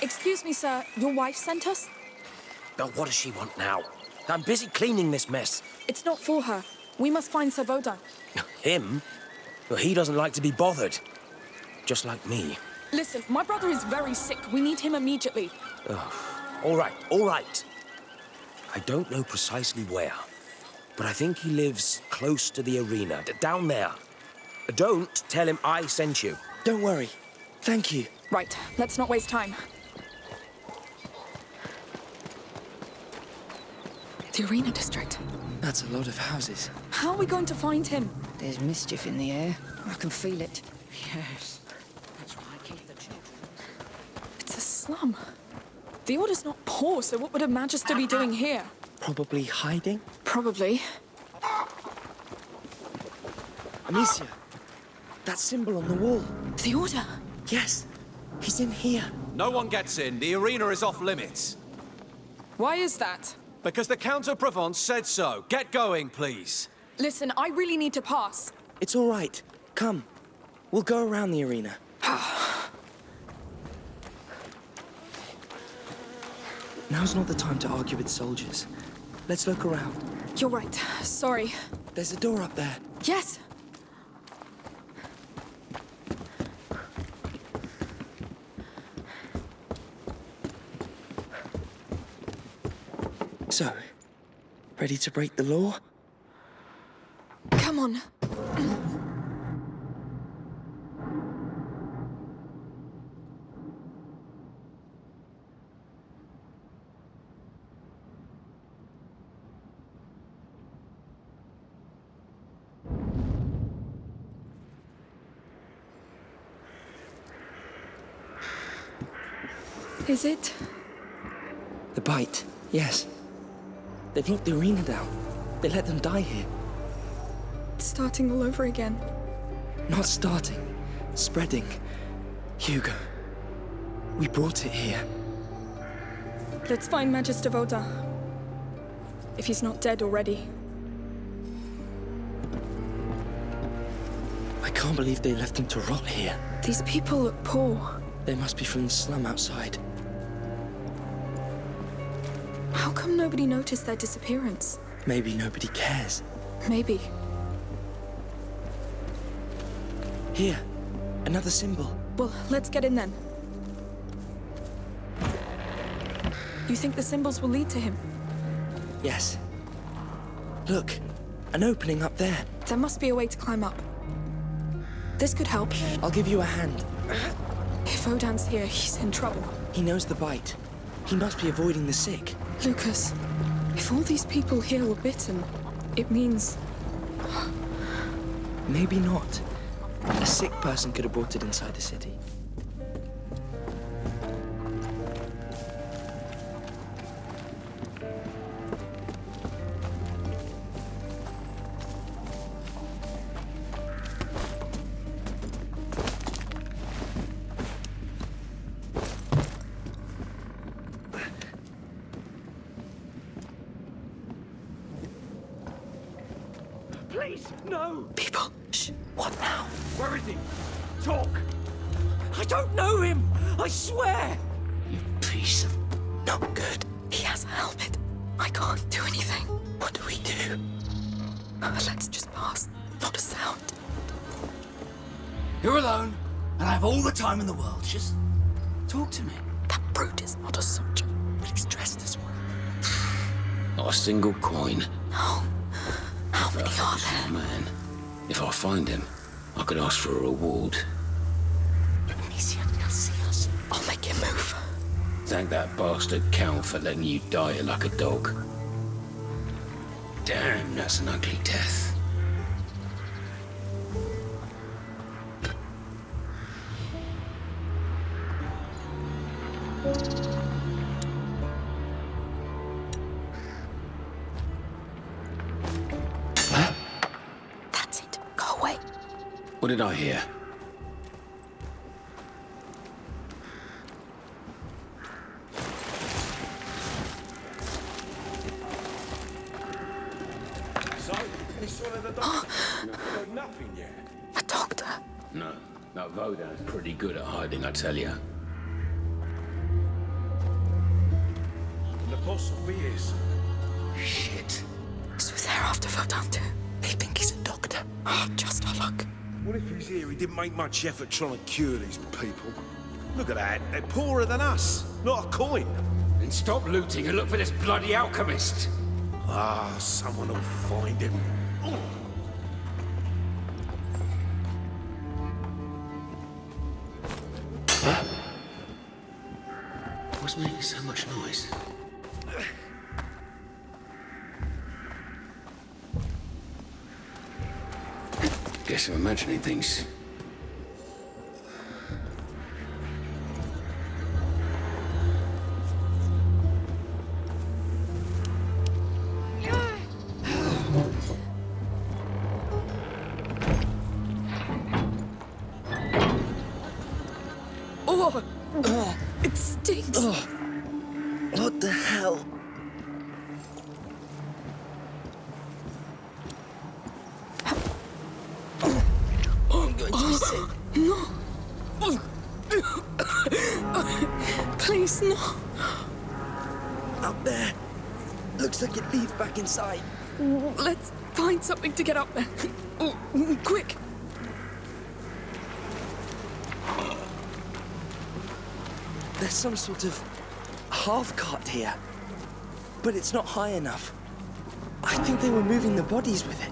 Excuse me, sir. Your wife sent us? Oh, what does she want now? I'm busy cleaning this mess. It's not for her. We must find Sir Vaudin. Him? Well, he doesn't like to be bothered. Just like me. Listen, my brother is very sick. We need him immediately. All right, all right. I don't know precisely where, but I think he lives close to the arena, down there. Don't tell him I sent you. Don't worry. Thank you. Right, let's not waste time. The arena district. That's a lot of houses. How are we going to find him? There's mischief in the air. I can feel it. Yes. That's why I keep the children. It's a slum. The Order's not poor, so what would a Magister be doing here? Probably hiding? Probably. Amicia, that symbol on the wall. The Order? Yes, he's in here. No one gets in. The arena is off limits. Why is that? Because the Count of Provence said so. Get going, please. Listen, I really need to pass. It's all right. Come. We'll go around the arena. Now's not the time to argue with soldiers. Let's look around. You're right. Sorry. There's a door up there. Yes. So, ready to break the law? Come on. Is it? The bite, yes. They've locked the arena down. They let them die here. It's starting all over again. Not starting, spreading. Hugo, we brought it here. Let's find Magister Vaudin. If he's not dead already. I can't believe they left him to rot here. These people look poor. They must be from the slum outside. How come nobody noticed their disappearance? Maybe nobody cares. Maybe. Here, another symbol. Well, let's get in then. You think the symbols will lead to him? Yes. Look, an opening up there. There must be a way to climb up. This could help. I'll give you a hand. If Odin's here, he's in trouble. He knows the bite. He must be avoiding the sick. Lucas, if all these people here were bitten, it means... Maybe not. A sick person could have brought it inside the city. Please, no! People, shh. What now? Where is he? Talk! I don't know him! I swear! You piece of not good. He has a helmet. I can't do anything. What do we do? Let's just pass. Not a sound. You're alone, and I have all the time in the world. Just talk to me. That brute is not a soldier, but he's dressed as one. Not a single coin. No. How many are there? Man, if I find him, I could ask for a reward. Amicia, he'll see us. I'll make him move. Thank that bastard Count for letting you die like a dog. Damn, that's an ugly death. That's it. Go away. What did I hear? So, any sort of the doctor? No, nothing yet. A doctor? No, Vodan's pretty good at hiding, I tell ya. And the boss will be his. Shit. So they're after Vodan too. They think he's a doctor. Oh, just our luck. What if he's here? He didn't make much effort trying to cure these people. Look at that. They're poorer than us. Not a coin. Then stop looting and look for this bloody alchemist. Ah, someone will find him. What's making so much noise? Guess I'm imagining things. Oh, it stinks. What the hell? I'm going to be sick. No. Please, no. Up there. Looks like it leads back inside. Let's find something to get up there. Quick. There's some sort of half-cart here. But it's not high enough. I think they were moving the bodies with it.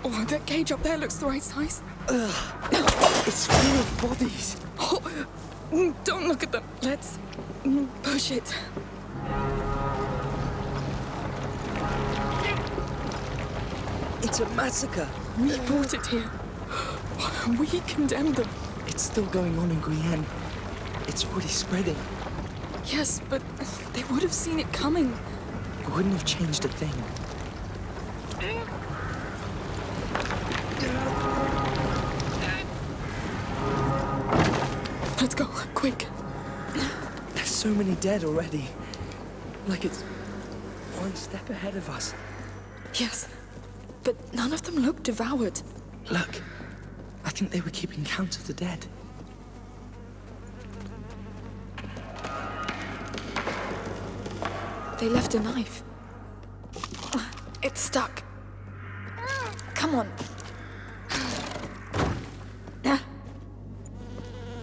Oh, that cage up there looks the right size. It's full of bodies. Oh, don't look at them. Let's push it. It's a massacre. We brought it here. We condemned them. It's still going on in Guyenne. It's already spreading. Yes, but they would have seen it coming. It wouldn't have changed a thing. Let's go, quick. There's so many dead already. Like it's one step ahead of us. Yes, but none of them look devoured. Look, I think they were keeping count of the dead. They left a knife. It's stuck. Come on.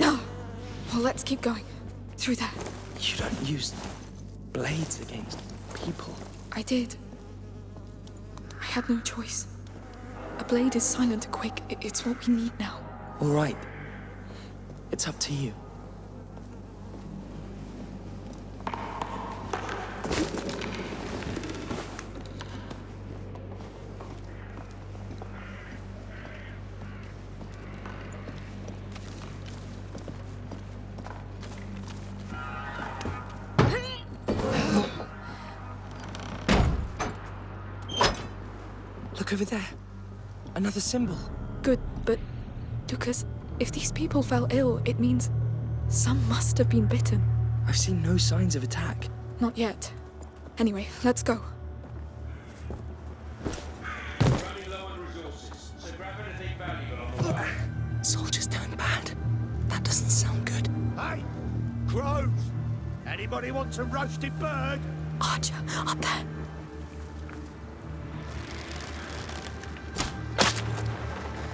Well, let's keep going. Through there. You don't use blades against people. I did. I had no choice. A blade is silent and quick. It's what we need now. All right. It's up to you. Look over there. Another symbol. Good, but Lucas, if these people fell ill, it means some must have been bitten. I've seen no signs of attack. Not yet. Anyway, let's go. Soldiers turned bad. That doesn't sound good. Hey! Crows! Anybody want some roasted bird? Archer, up there.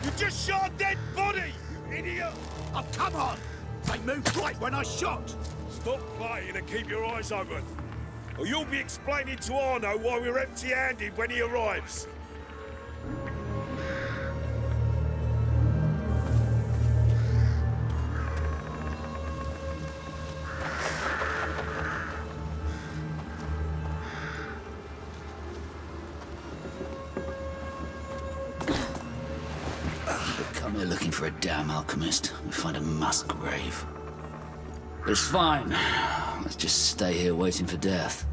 You just shot a dead body, you idiot! Oh, come on! They moved right when I shot! Stop playing and keep your eyes open. Or you'll be explaining to Arno why we're empty-handed when he arrives. Come here looking for a damn alchemist. We find a mass grave. But it's fine. Let's just stay here waiting for death.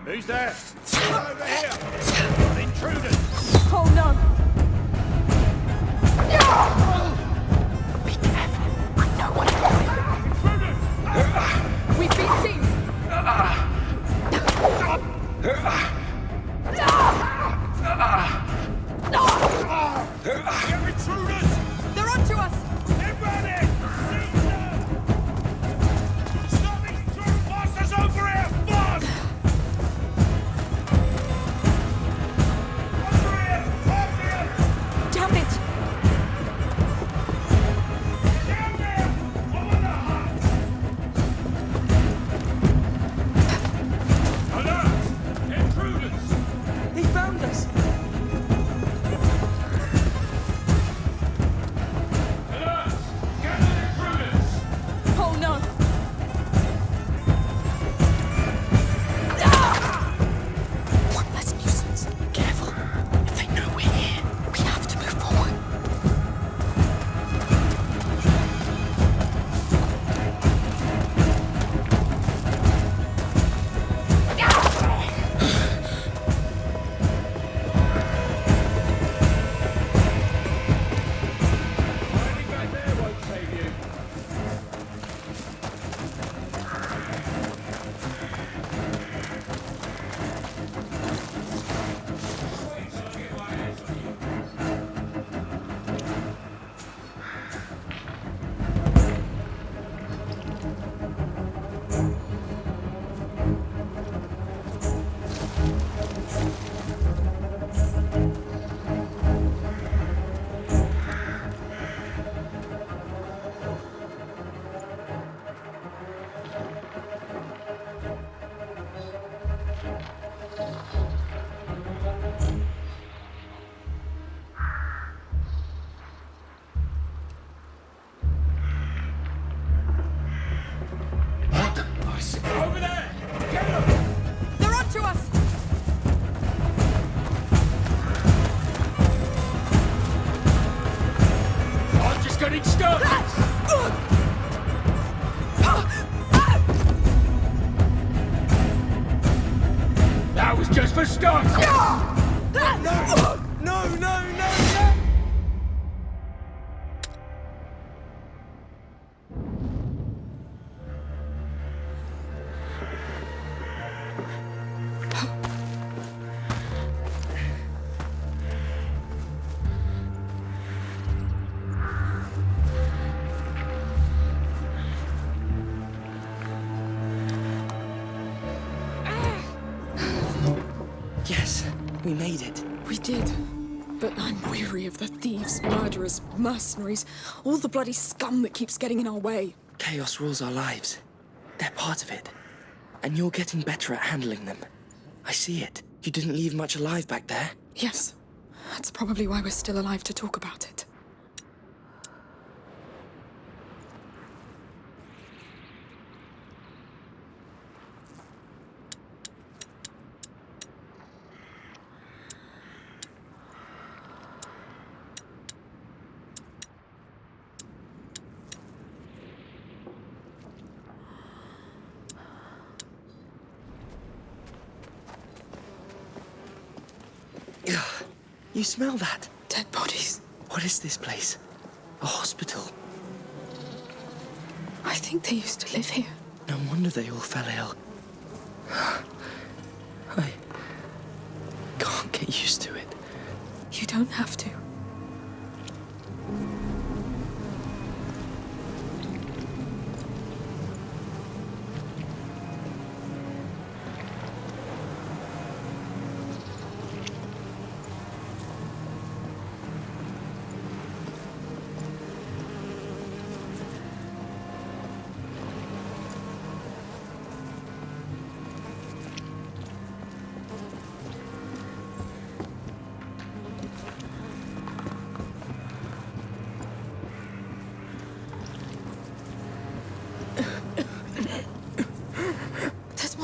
Who's there? Over here! Intruders! Oh no! Be careful. I know what you're doing. We've been seen! You're intruders! They're onto us! They're running! Seize them! Stop these true bastards over here! Fast! Over here! Over here! Damn it! Down there! Over the heart! Alert! Intruders! He found us! Oh no! One less nuisance. Careful. If they know we're here, we have to move forward. Hiding back there won't save you. Over there! Get them! They're onto us! I'm just getting started! That was just for start! No, no, no, no! Yes, we made it. We We did. But I'm weary of the thieves, murderers, mercenaries, all the bloody scum that keeps getting in our way. Chaos rules our lives. They're part of it. And you're getting better at handling them. I see it. You didn't leave much alive back there. Yes. That's probably why we're still alive to talk about it. You smell that? Dead bodies. What is this place? A hospital? I think they used to live here. No wonder they all fell ill. I can't get used to it. You don't have to.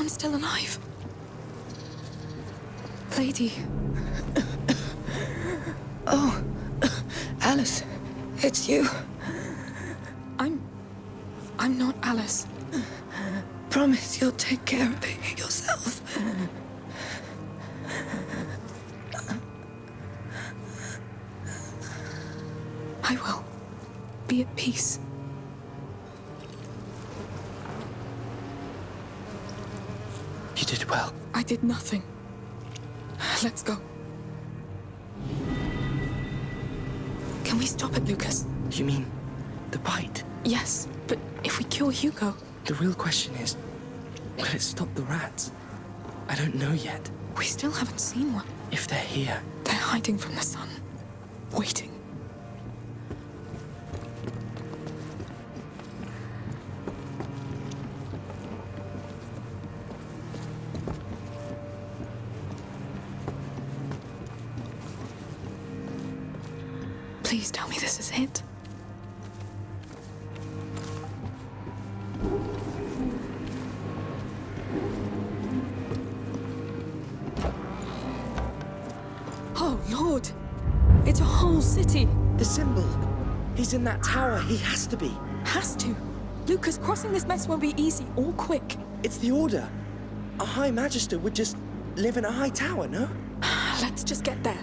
Still alive. Lady. Oh, Alice, it's you. I'm not Alice. Promise you'll take care of it yourself. I will. Be at peace. You did well. I did nothing. Let's go. Can we stop it, Lucas? You mean the bite? Yes, but if we cure Hugo... The real question is, will it stop the rats? I don't know yet. We still haven't seen one. If they're here... They're hiding from the sun. Waiting. Please tell me this is it. Oh, Lord! It's a whole city! The symbol! He's in that tower. He has to be. Has to. Lucas, crossing this mess won't be easy or quick. It's the order. A High Magister would just live in a high tower, no? Let's just get there.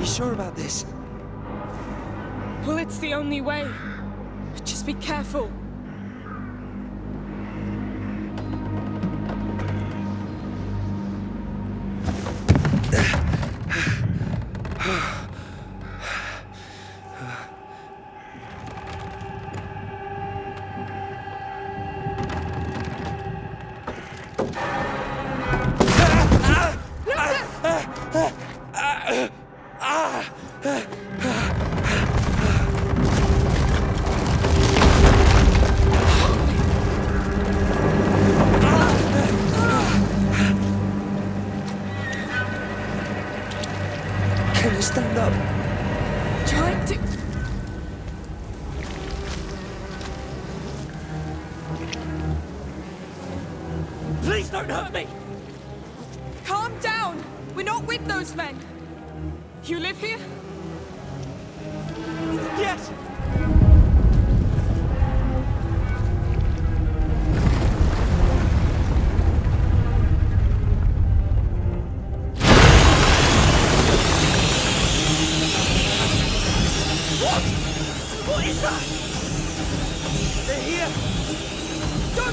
Sure about this? Well, it's the only way. Just be careful. Can you stand up? Trying to... Please don't hurt me! Calm down! We're not with those men! You live here? Yes! What is that? They're here! Don't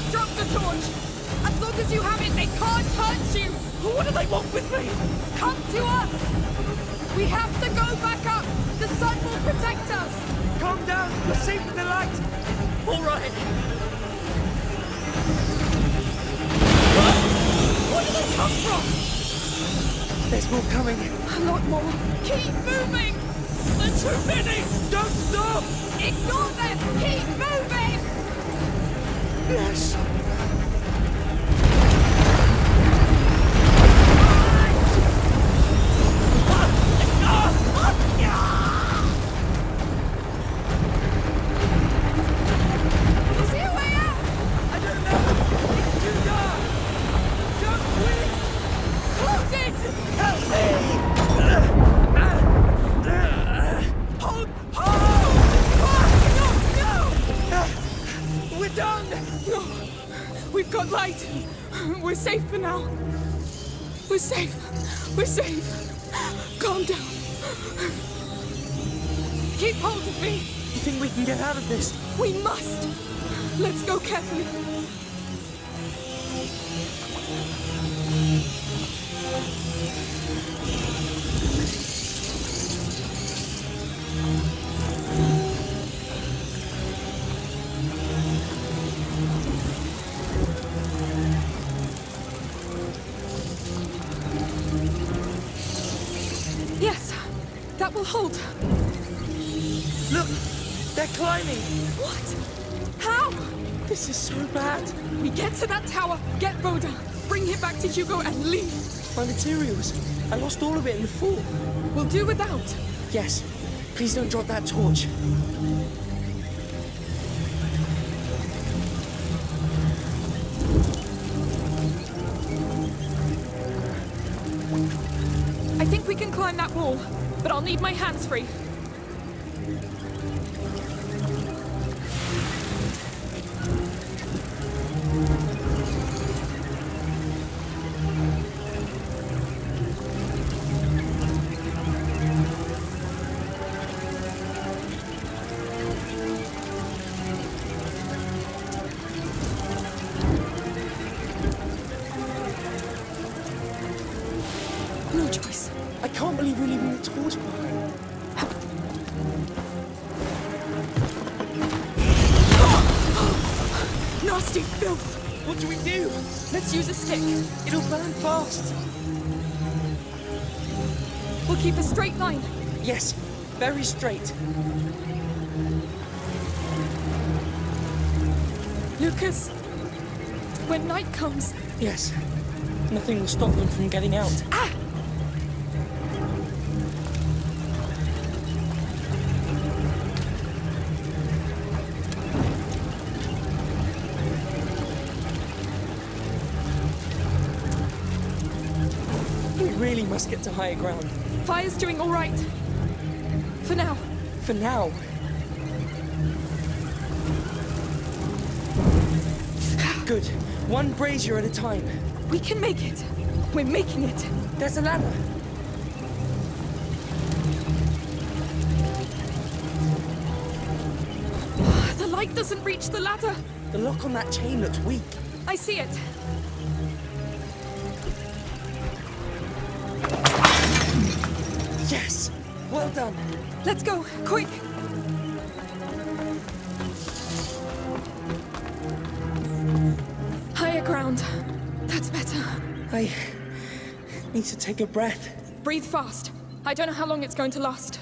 As long as you have it, they can't hurt you! What do they want with me? Come to us! We have to go back up! The sun will protect us! Calm down, we're safe in the light! All right! Where do they come from? There's more coming. A lot more. Keep moving! There's too many! Don't stop! Ignore them! Keep moving! Yes! We're safe for now. We're safe. We're safe. Calm down. Keep hold of me. You think we can get out of this? We must. Let's go carefully. Yes, that will hold. Look, they're climbing. What? How? This is so bad. We get to that tower, get Voda, bring him back to Hugo and leave. My materials. I lost all of it in the fall. We'll do without. Yes. Please don't drop that torch. I think we can climb that wall, but I'll need my hands free. No choice. I can't believe we're leaving the torch behind. Nasty filth! What do we do? Let's use a stick. It'll burn fast. We'll keep a straight line. Yes, very straight. Lucas, when night comes... Yes, nothing will stop them from getting out. Ah! We really must get to higher ground. Fire's doing all right. For now. For now. Good. One brazier at a time. We can make it. We're making it. There's a ladder. The light doesn't reach the ladder. The lock on that chain looks weak. I see it. Yes! Well done. Let's go, quick. Higher ground. That's better. I need to take a breath. Breathe fast. I don't know how long it's going to last.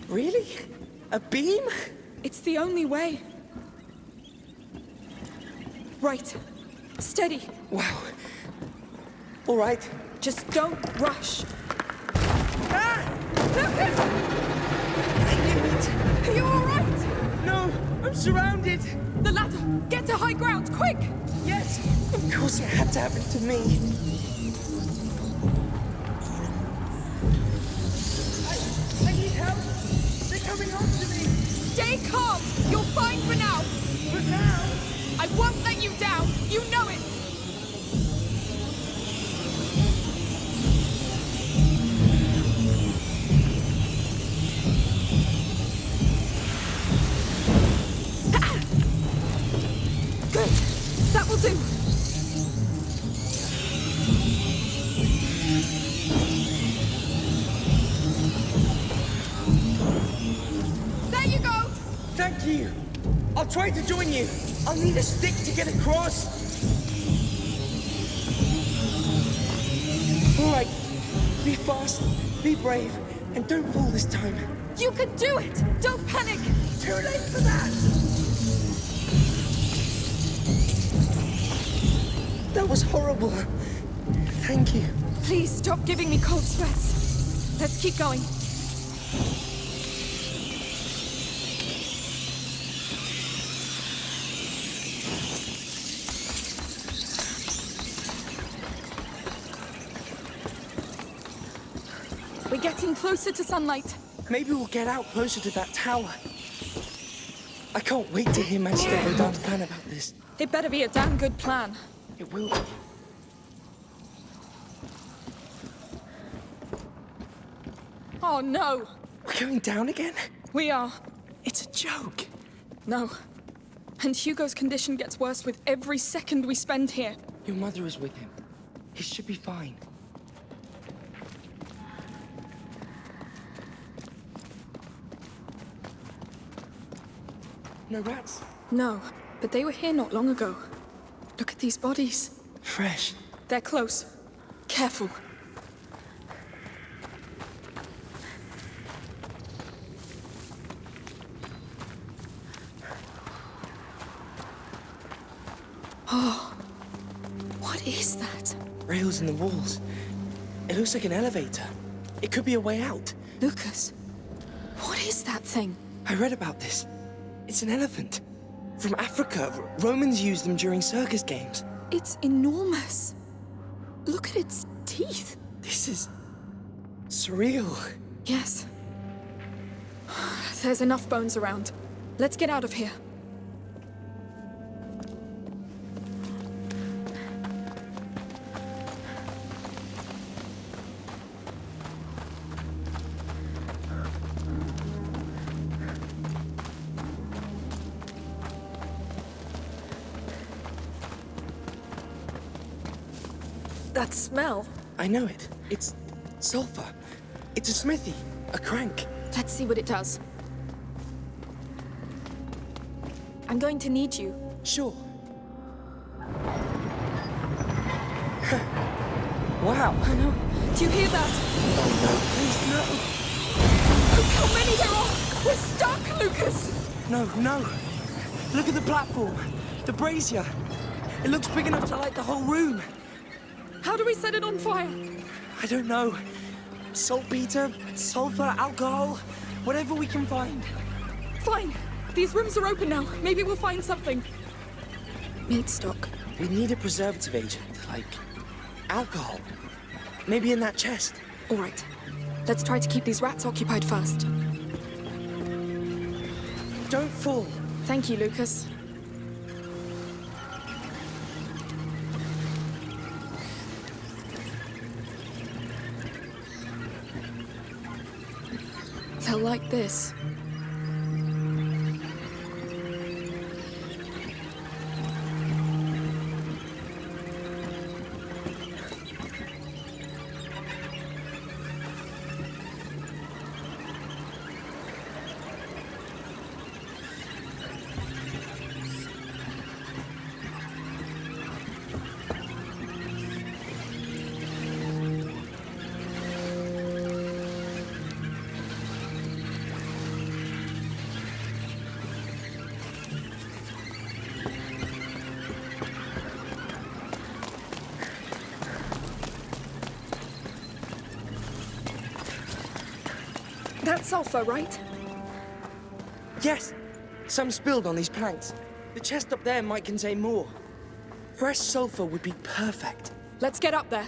Really? A beam? It's the only way. Right. Steady. Wow. All right. Just don't rush. Ah! Lucas! I knew it. Are you all right? No, I'm surrounded. The ladder. Get to high ground, quick! Yes. Of course it had to happen to me. I need help. They're coming after me. Stay calm. You're fine for now. For now? I won't let you down. You know it. Thank you. I'll try to join you. I'll need a stick to get across. All right. Be fast, be brave, and don't fall this time. You can do it! Don't panic! Too late for that! That was horrible. Thank you. Please stop giving me cold sweats. Let's keep going. We're getting closer to sunlight. Maybe we'll get out closer to that tower. I can't wait to hear Master Rodin's plan about this. It better be a damn good plan. It will be. Oh no! We're going down again? We are. It's a joke. No. And Hugo's condition gets worse with every second we spend here. Your mother is with him. He should be fine. No rats? No, but they were here not long ago. Look at these bodies. Fresh. They're close. Careful. Oh, what is that? Rails in the walls. It looks like an elevator. It could be a way out. Lucas, what is that thing? I read about this. It's an elephant. From Africa. Romans used them during circus games. It's enormous. Look at its teeth. This is surreal. Yes. There's enough bones around. Let's get out of here. That smell. I know it. It's sulfur. It's a smithy. A crank. Let's see what it does. I'm going to need you. Sure. Wow. Oh no. Do you hear that? Oh no, please no. Look how many there are! We're stuck, Lucas! No, no. Look at the platform. The brazier. It looks big enough to light the whole room. How do we set it on fire? I don't know. Saltpeter, sulfur, alcohol, whatever we can find. Fine. These rooms are open now. Maybe we'll find something. Meat stock. We need a preservative agent, like alcohol. Maybe in that chest. All right. Let's try to keep these rats occupied first. Don't fall. Thank you, Lucas. They'll like this. That's sulfur, right? Yes. Some spilled on these planks. The chest up there might contain more. Fresh sulfur would be perfect. Let's get up there.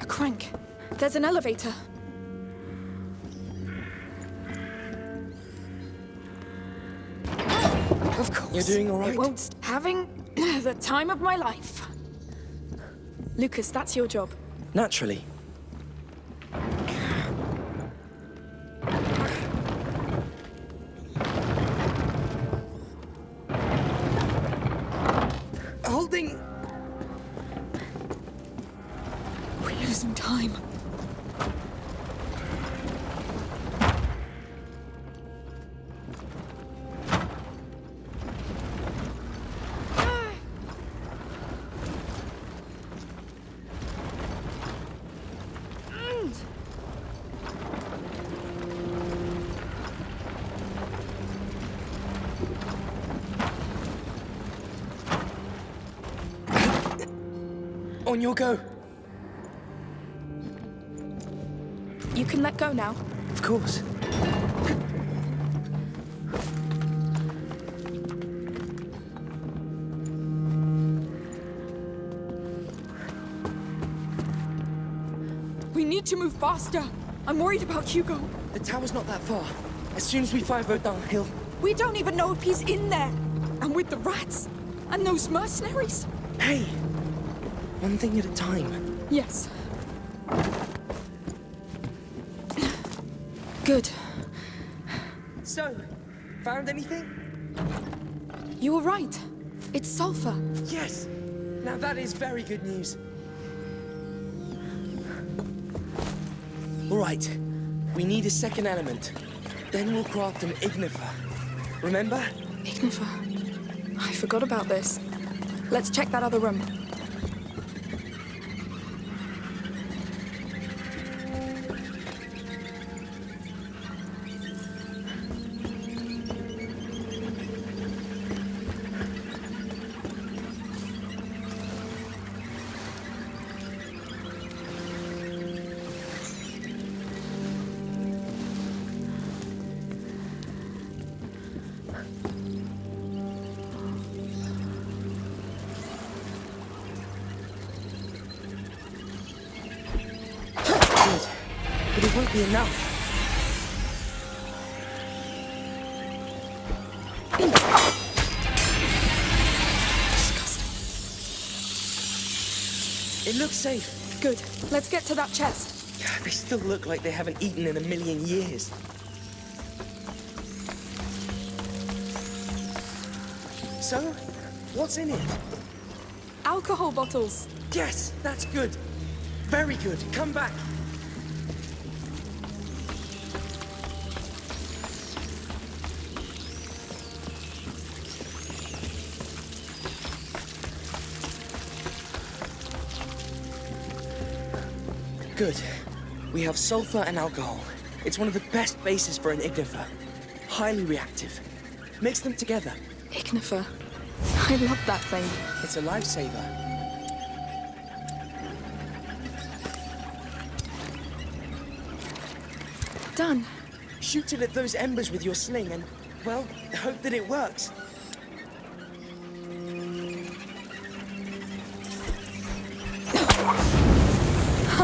A crank. There's an elevator. Of course. You're doing all right? It won't having the time of my life. Lucas, that's your job. Naturally. Holding losing time. On your go. You can let go now. Of course. We need to move faster. I'm worried about Hugo. The tower's not that far. As soon as we 5-0 downhill. We don't even know if he's in there. And with the rats. And those mercenaries. Hey! One thing at a time. Yes. Good. So, found anything? You were right. It's sulfur. Yes! Now that is very good news. All right. We need a second element. Then we'll craft an ignifer. Remember? Ignifer. I forgot about this. Let's check that other room. But it won't be enough. It looks safe. Good. Let's get to that chest. They still look like they haven't eaten in a million years. So, what's in it? Alcohol bottles. Yes, that's good. Very good. Come back. Good. We have sulfur and alcohol. It's one of the best bases for an ignifer. Highly reactive. Mix them together. Ignifer. I love that thing. It's a lifesaver. Done. Shoot it at those embers with your sling and, well, hope that it works.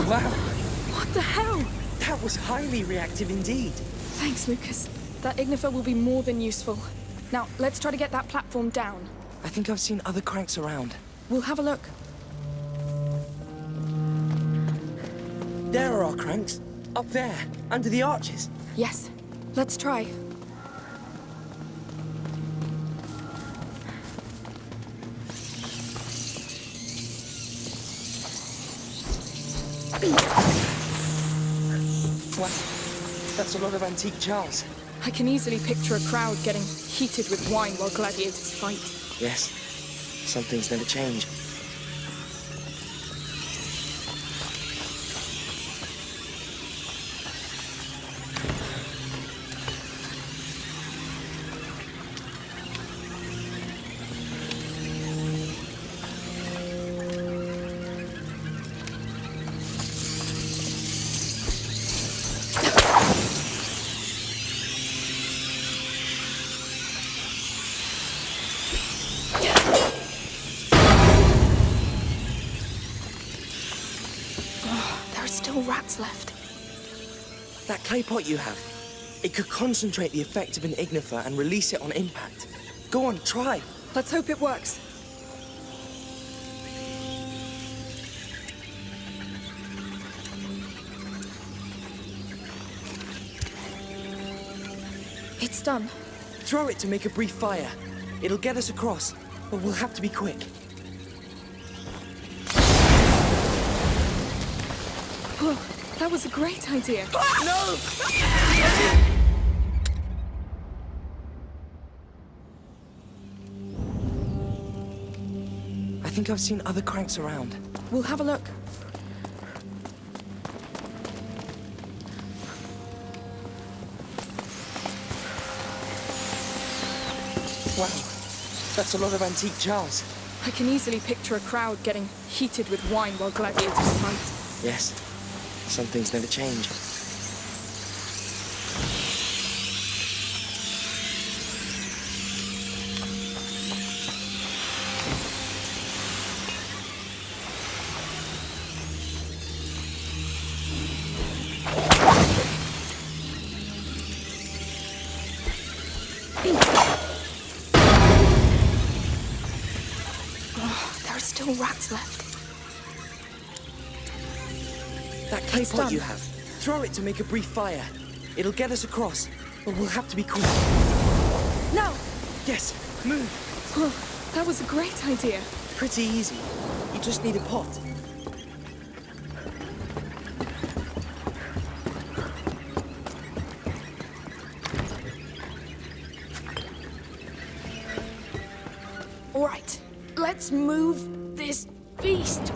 Wow. What the hell? That was highly reactive indeed. Thanks, Lucas. That ignifer will be more than useful. Now, let's try to get that platform down. I think I've seen other cranks around. We'll have a look. There are our cranks. Up there, under the arches. Yes. Let's try. Wow. That's a lot of antique jars. I can easily picture a crowd getting heated with wine while gladiators fight. Yes. Some things never change. Rats left. That clay pot you have, it could concentrate the effect of an ignifer and release it on impact. Go on, try. Let's hope it works. It's done. Throw it to make a brief fire. It'll get us across, but we'll have to be quick. Oh, that was a great idea. No! I think I've seen other cranks around. We'll have a look. Wow, that's a lot of antique jars. I can easily picture a crowd getting heated with wine while gladiators fight. Yes, some things never change. Rats left. That clay pot you have, throw it to make a brief fire. It'll get us across, but we'll have to be quick. No! Yes, move. Oh, that was a great idea. Pretty easy. You just need a pot. All right, let's move this beast.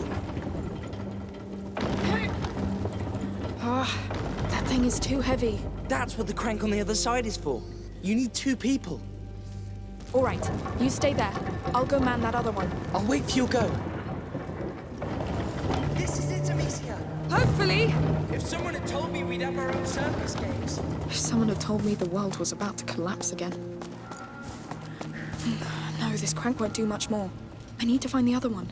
That thing is too heavy. That's what the crank on the other side is for. You need 2 people. All right, you stay there. I'll go man that other one. I'll wait for your go. This is it, Amicia. Hopefully. If someone had told me we'd have our own circus games. If someone had told me the world was about to collapse again. No, this crank won't do much more. I need to find the other one.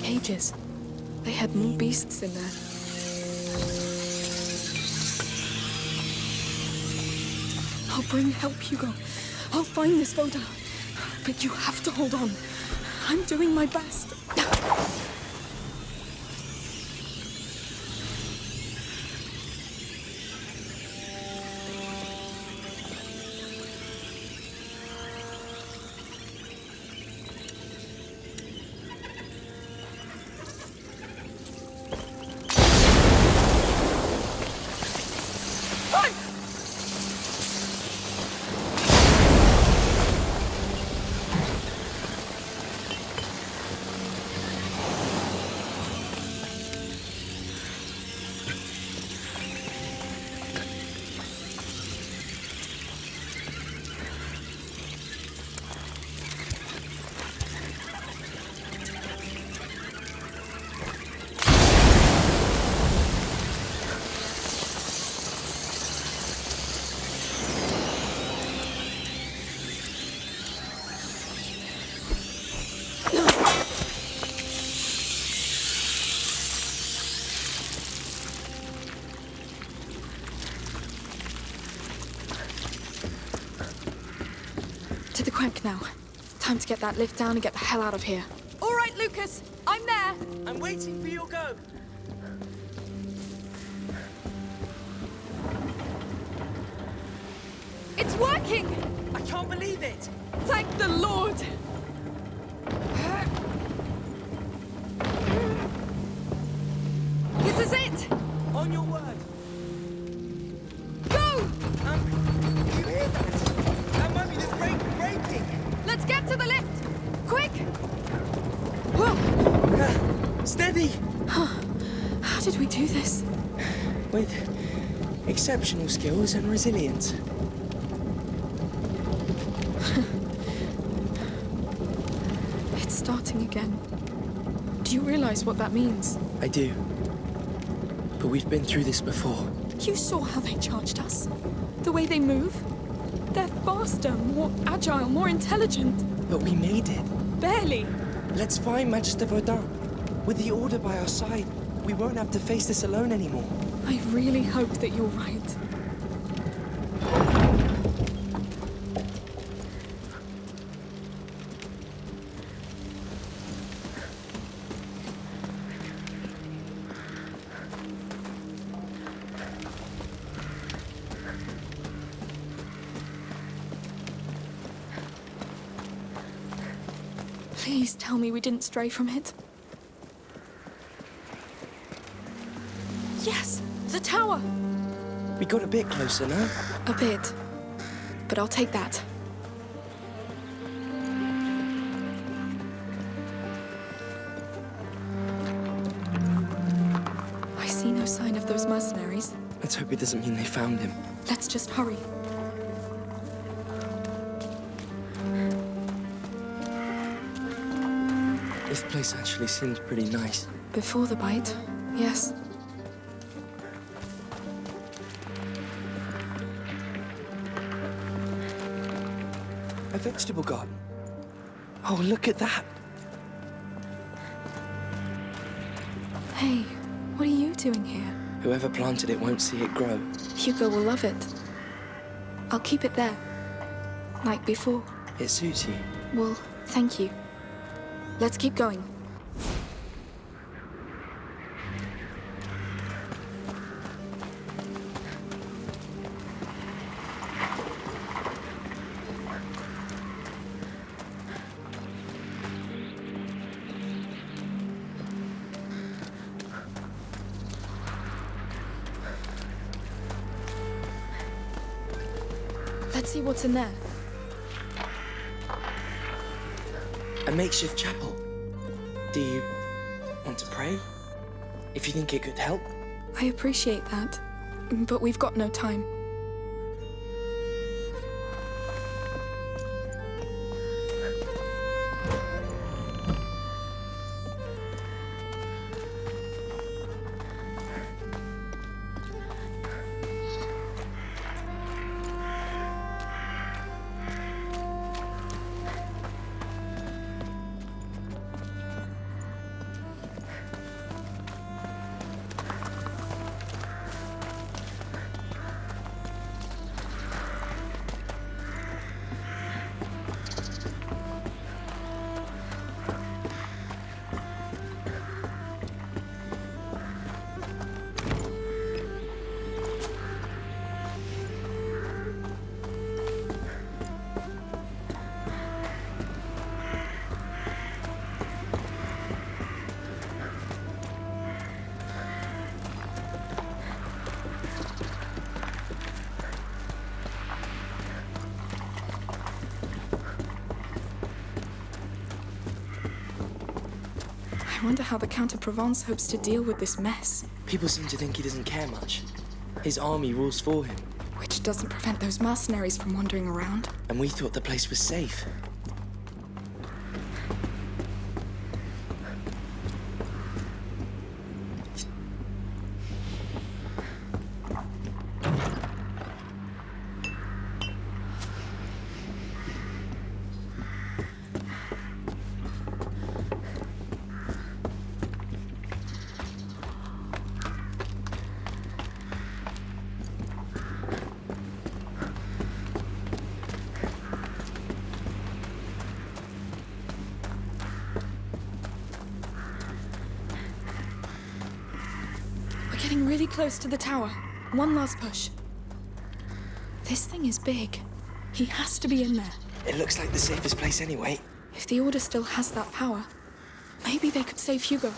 Cages. They had more beasts in there. I'll bring help, Hugo. I'll find this Voda. But you have to hold on. I'm doing my best. To the crank now. Time to get that lift down and get the hell out of here. All right, Lucas. I'm there. I'm waiting for your go. It's working! I can't believe it! Thank the Lord! This is it! On your word. Go! You hear that? That might be the brake breaking. Let's get to the lift! Quick! Whoa! Steady! How did we do this? With exceptional skills and resilience. It's starting again. Do you realize what that means? I do. But we've been through this before. You saw how they charged us. The way they move. They're faster, more agile, more intelligent. But we made it. Barely. Let's find Magister Verdun. With the Order by our side, we won't have to face this alone anymore. I really hope that you're right. Please tell me we didn't stray from it. Yes! The tower! We got a bit closer, no? A bit. But I'll take that. I see no sign of those mercenaries. Let's hope it doesn't mean they found him. Let's just hurry. This place actually seems pretty nice. Before the bite, yes. A vegetable garden. Oh, look at that. Hey, what are you doing here? Whoever planted it won't see it grow. Hugo will love it. I'll keep it there. Like before. It suits you. Well, thank you. Let's keep going. Let's see what's in there. A makeshift chapel. Do you want to pray? If you think it could help? I appreciate that, but we've got no time. I wonder how the Count of Provence hopes to deal with this mess. People seem to think he doesn't care much. His army rules for him. Which doesn't prevent those mercenaries from wandering around. And we thought the place was safe. Getting really close to the tower. One last push. This thing is big. He has to be in there. It looks like the safest place anyway. If the Order still has that power, maybe they could save Hugo.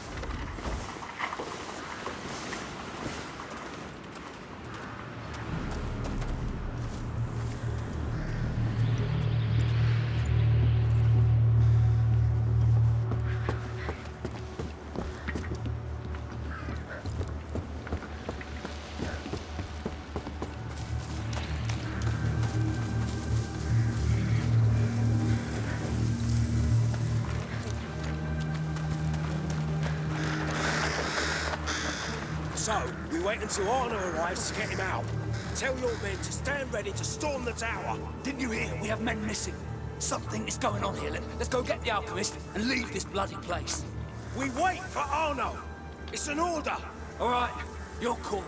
So, we wait until Arno arrives to get him out. Tell your men to stand ready to storm the tower. Didn't you hear? We have men missing. Something is going on here. Let's go get the alchemist and leave this bloody place. We wait for Arno. It's an order. All right, you're cool.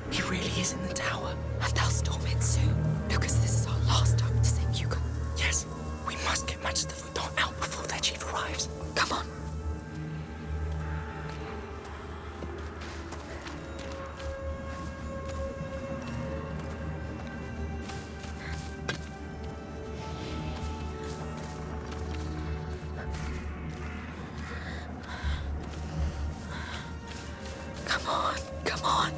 He really is in the tower. And they'll storm it soon. Lucas, this is our last hope to save Hugo. Yes, we must get Magister Foudon out before their chief arrives. Come on. on, come on.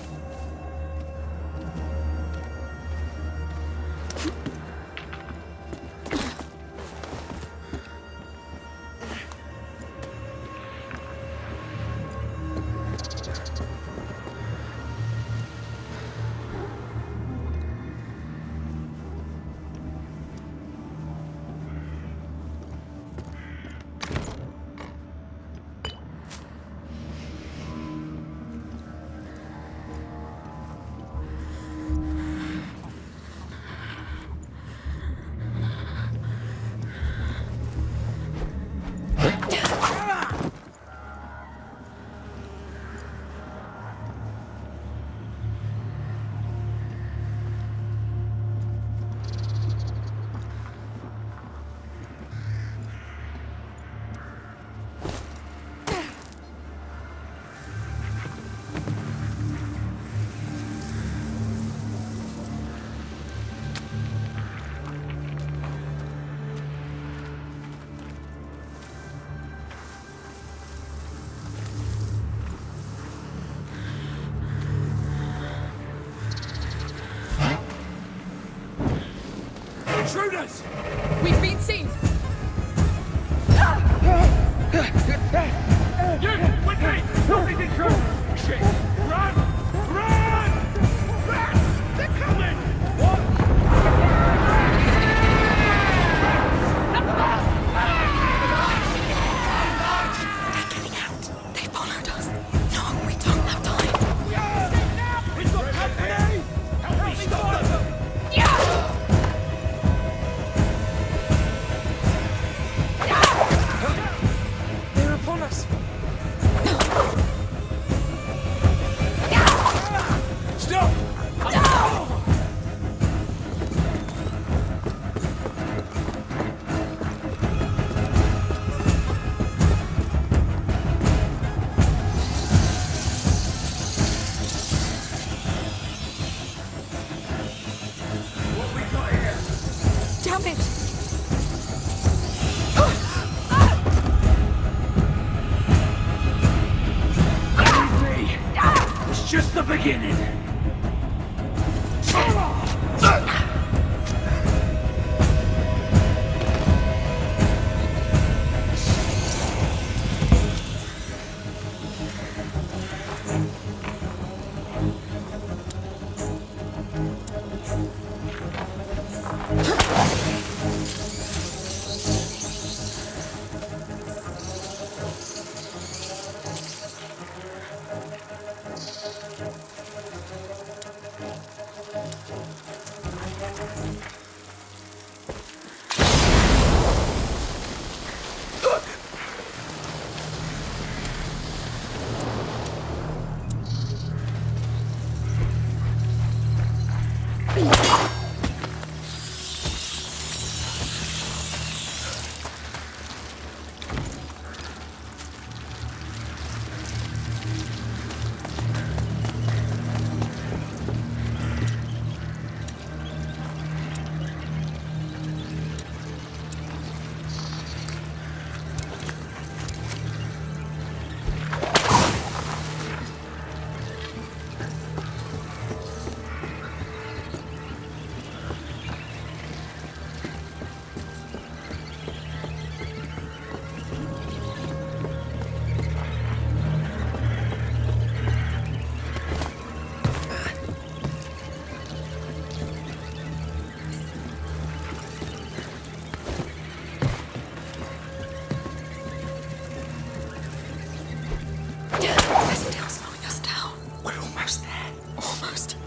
Intruders! We've been seen! You! With me! Not these intruders! Shit! Run! Run! Rats! They're coming! What? They're getting out. They followed us. No, we don't have time. We've got company! Help me stop them! They're upon us. Stop! What we got here? Damn it! It's just the beginning. They're still slowing us down. We're almost there. Almost.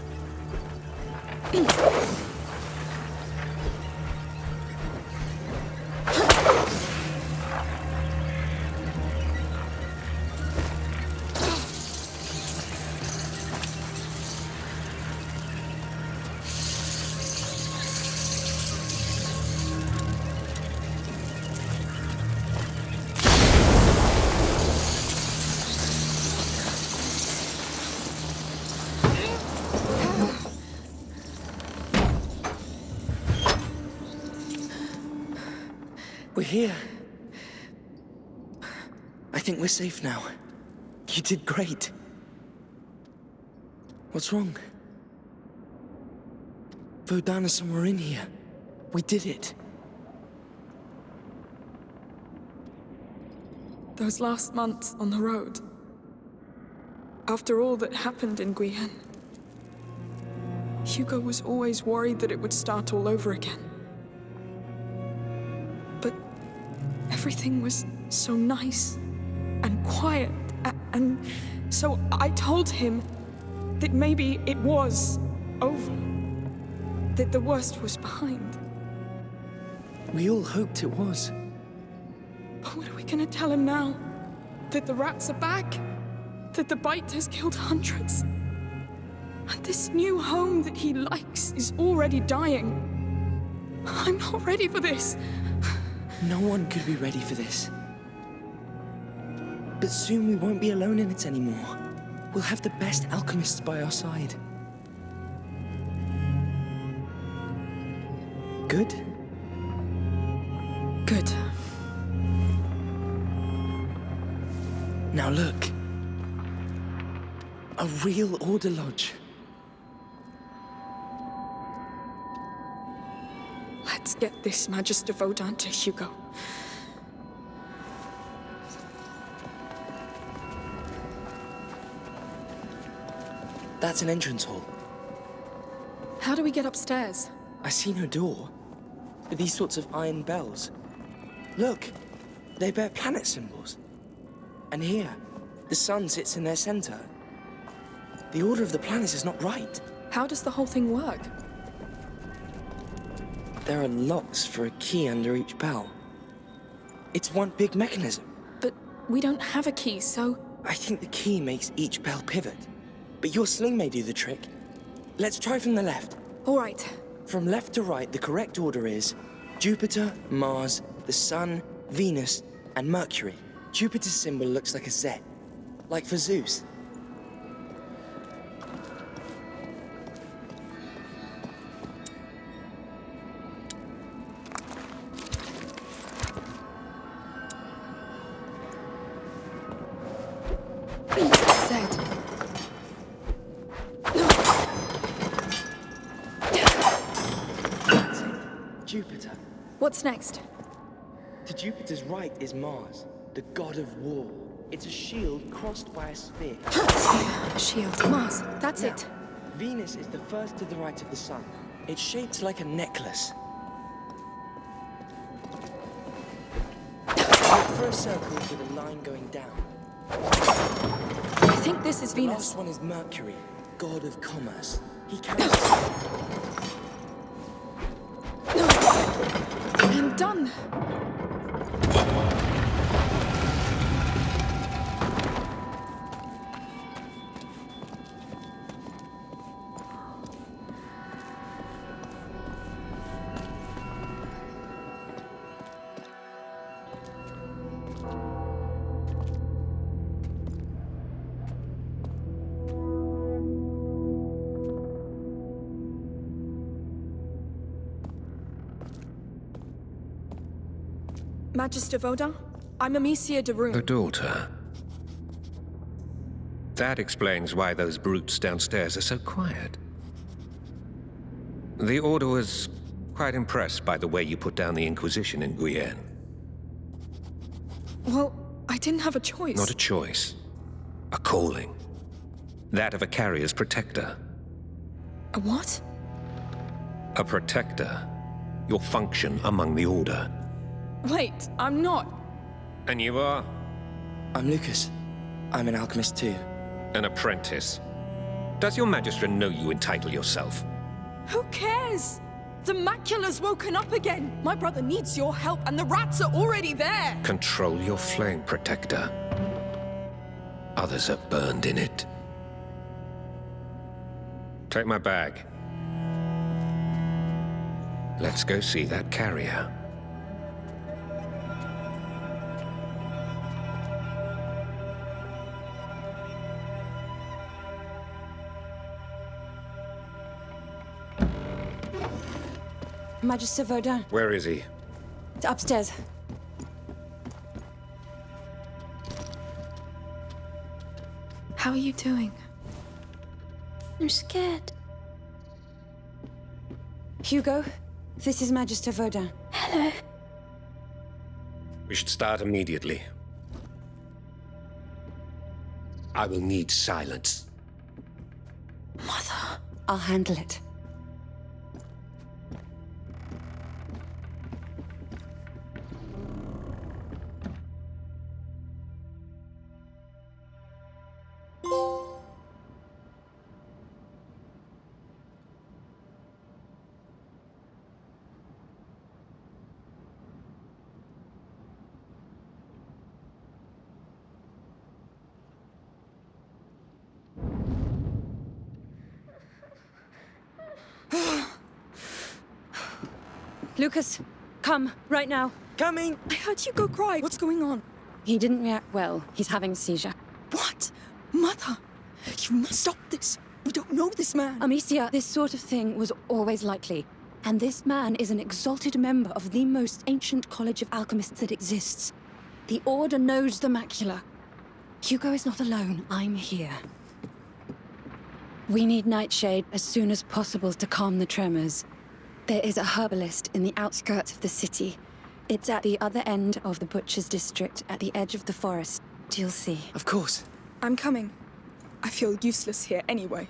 We're here. I think we're safe now. You did great. What's wrong? Vodana's somewhere in here. We did it. Those last months on the road. After all that happened in Guyenne, Hugo was always worried that it would start all over again. But everything was so nice and quiet, and so I told him that maybe it was over, that the worst was behind. We all hoped it was. But what are we gonna tell him now? That the rats are back? That the bite has killed hundreds? And this new home that he likes is already dying. I'm not ready for this. No one could be ready for this. But soon we won't be alone in it anymore. We'll have the best alchemists by our side. Good? Good. Now look. A real order lodge. Let's get this Magister Vaudin to Hugo. That's an entrance hall. How do we get upstairs? I see no door. But these sorts of iron bells. Look, they bear planet symbols. And here, the sun sits in their center. The order of the planets is not right. How does the whole thing work? There are locks for a key under each bell. It's one big mechanism. But we don't have a key, so... I think the key makes each bell pivot. But your sling may do the trick. Let's try from the left. All right. From left to right, the correct order is Jupiter, Mars, the Sun, Venus, and Mercury. Jupiter's symbol looks like a Z, like for Zeus. Jupiter. What's next? To Jupiter's right is Mars, the god of war. It's a shield crossed by a spear. Shield. Mars. That's Now, it. Venus is the first to the right of the sun. It's shaped like a necklace. Look for a circle with a line going down. I think this is The Venus. last one is Mercury, god of commerce. He carries... And done. Magister Vaudin, I'm Amicia de Rune. The daughter. That explains why those brutes downstairs are so quiet. The Order was quite impressed by the way you put down the Inquisition in Guyenne. Well, I didn't have a choice. Not a choice. A calling. That of a carrier's protector. A what? A protector. Your function among the Order. Wait, I'm not. And you are? I'm Lucas. I'm an alchemist too. An apprentice. Does your Magister know you entitle yourself? Who cares? The macula's woken up again. My brother needs your help, and the rats are already there. Control your flame, Protector. Others are burned in it. Take my bag. Let's go see that carrier. Magister Vaudin. Where is he? Upstairs. How are you doing? I'm scared. Hugo, this is Magister Vaudin. Hello. We should start immediately. I will need silence. Mother. I'll handle it. Lucas, come, right now. Coming! I heard Hugo cry. What's going on? He didn't react well. He's having a seizure. What? Mother! You must stop this. We don't know this man. Amicia, this sort of thing was always likely. And this man is an exalted member of the most ancient college of alchemists that exists. The Order knows the macula. Hugo is not alone. I'm here. We need Nightshade as soon as possible to calm the tremors. There is a herbalist in the outskirts of the city. It's at the other end of the Butcher's District, at the edge of the forest. You'll see. Of course. I'm coming. I feel useless here anyway.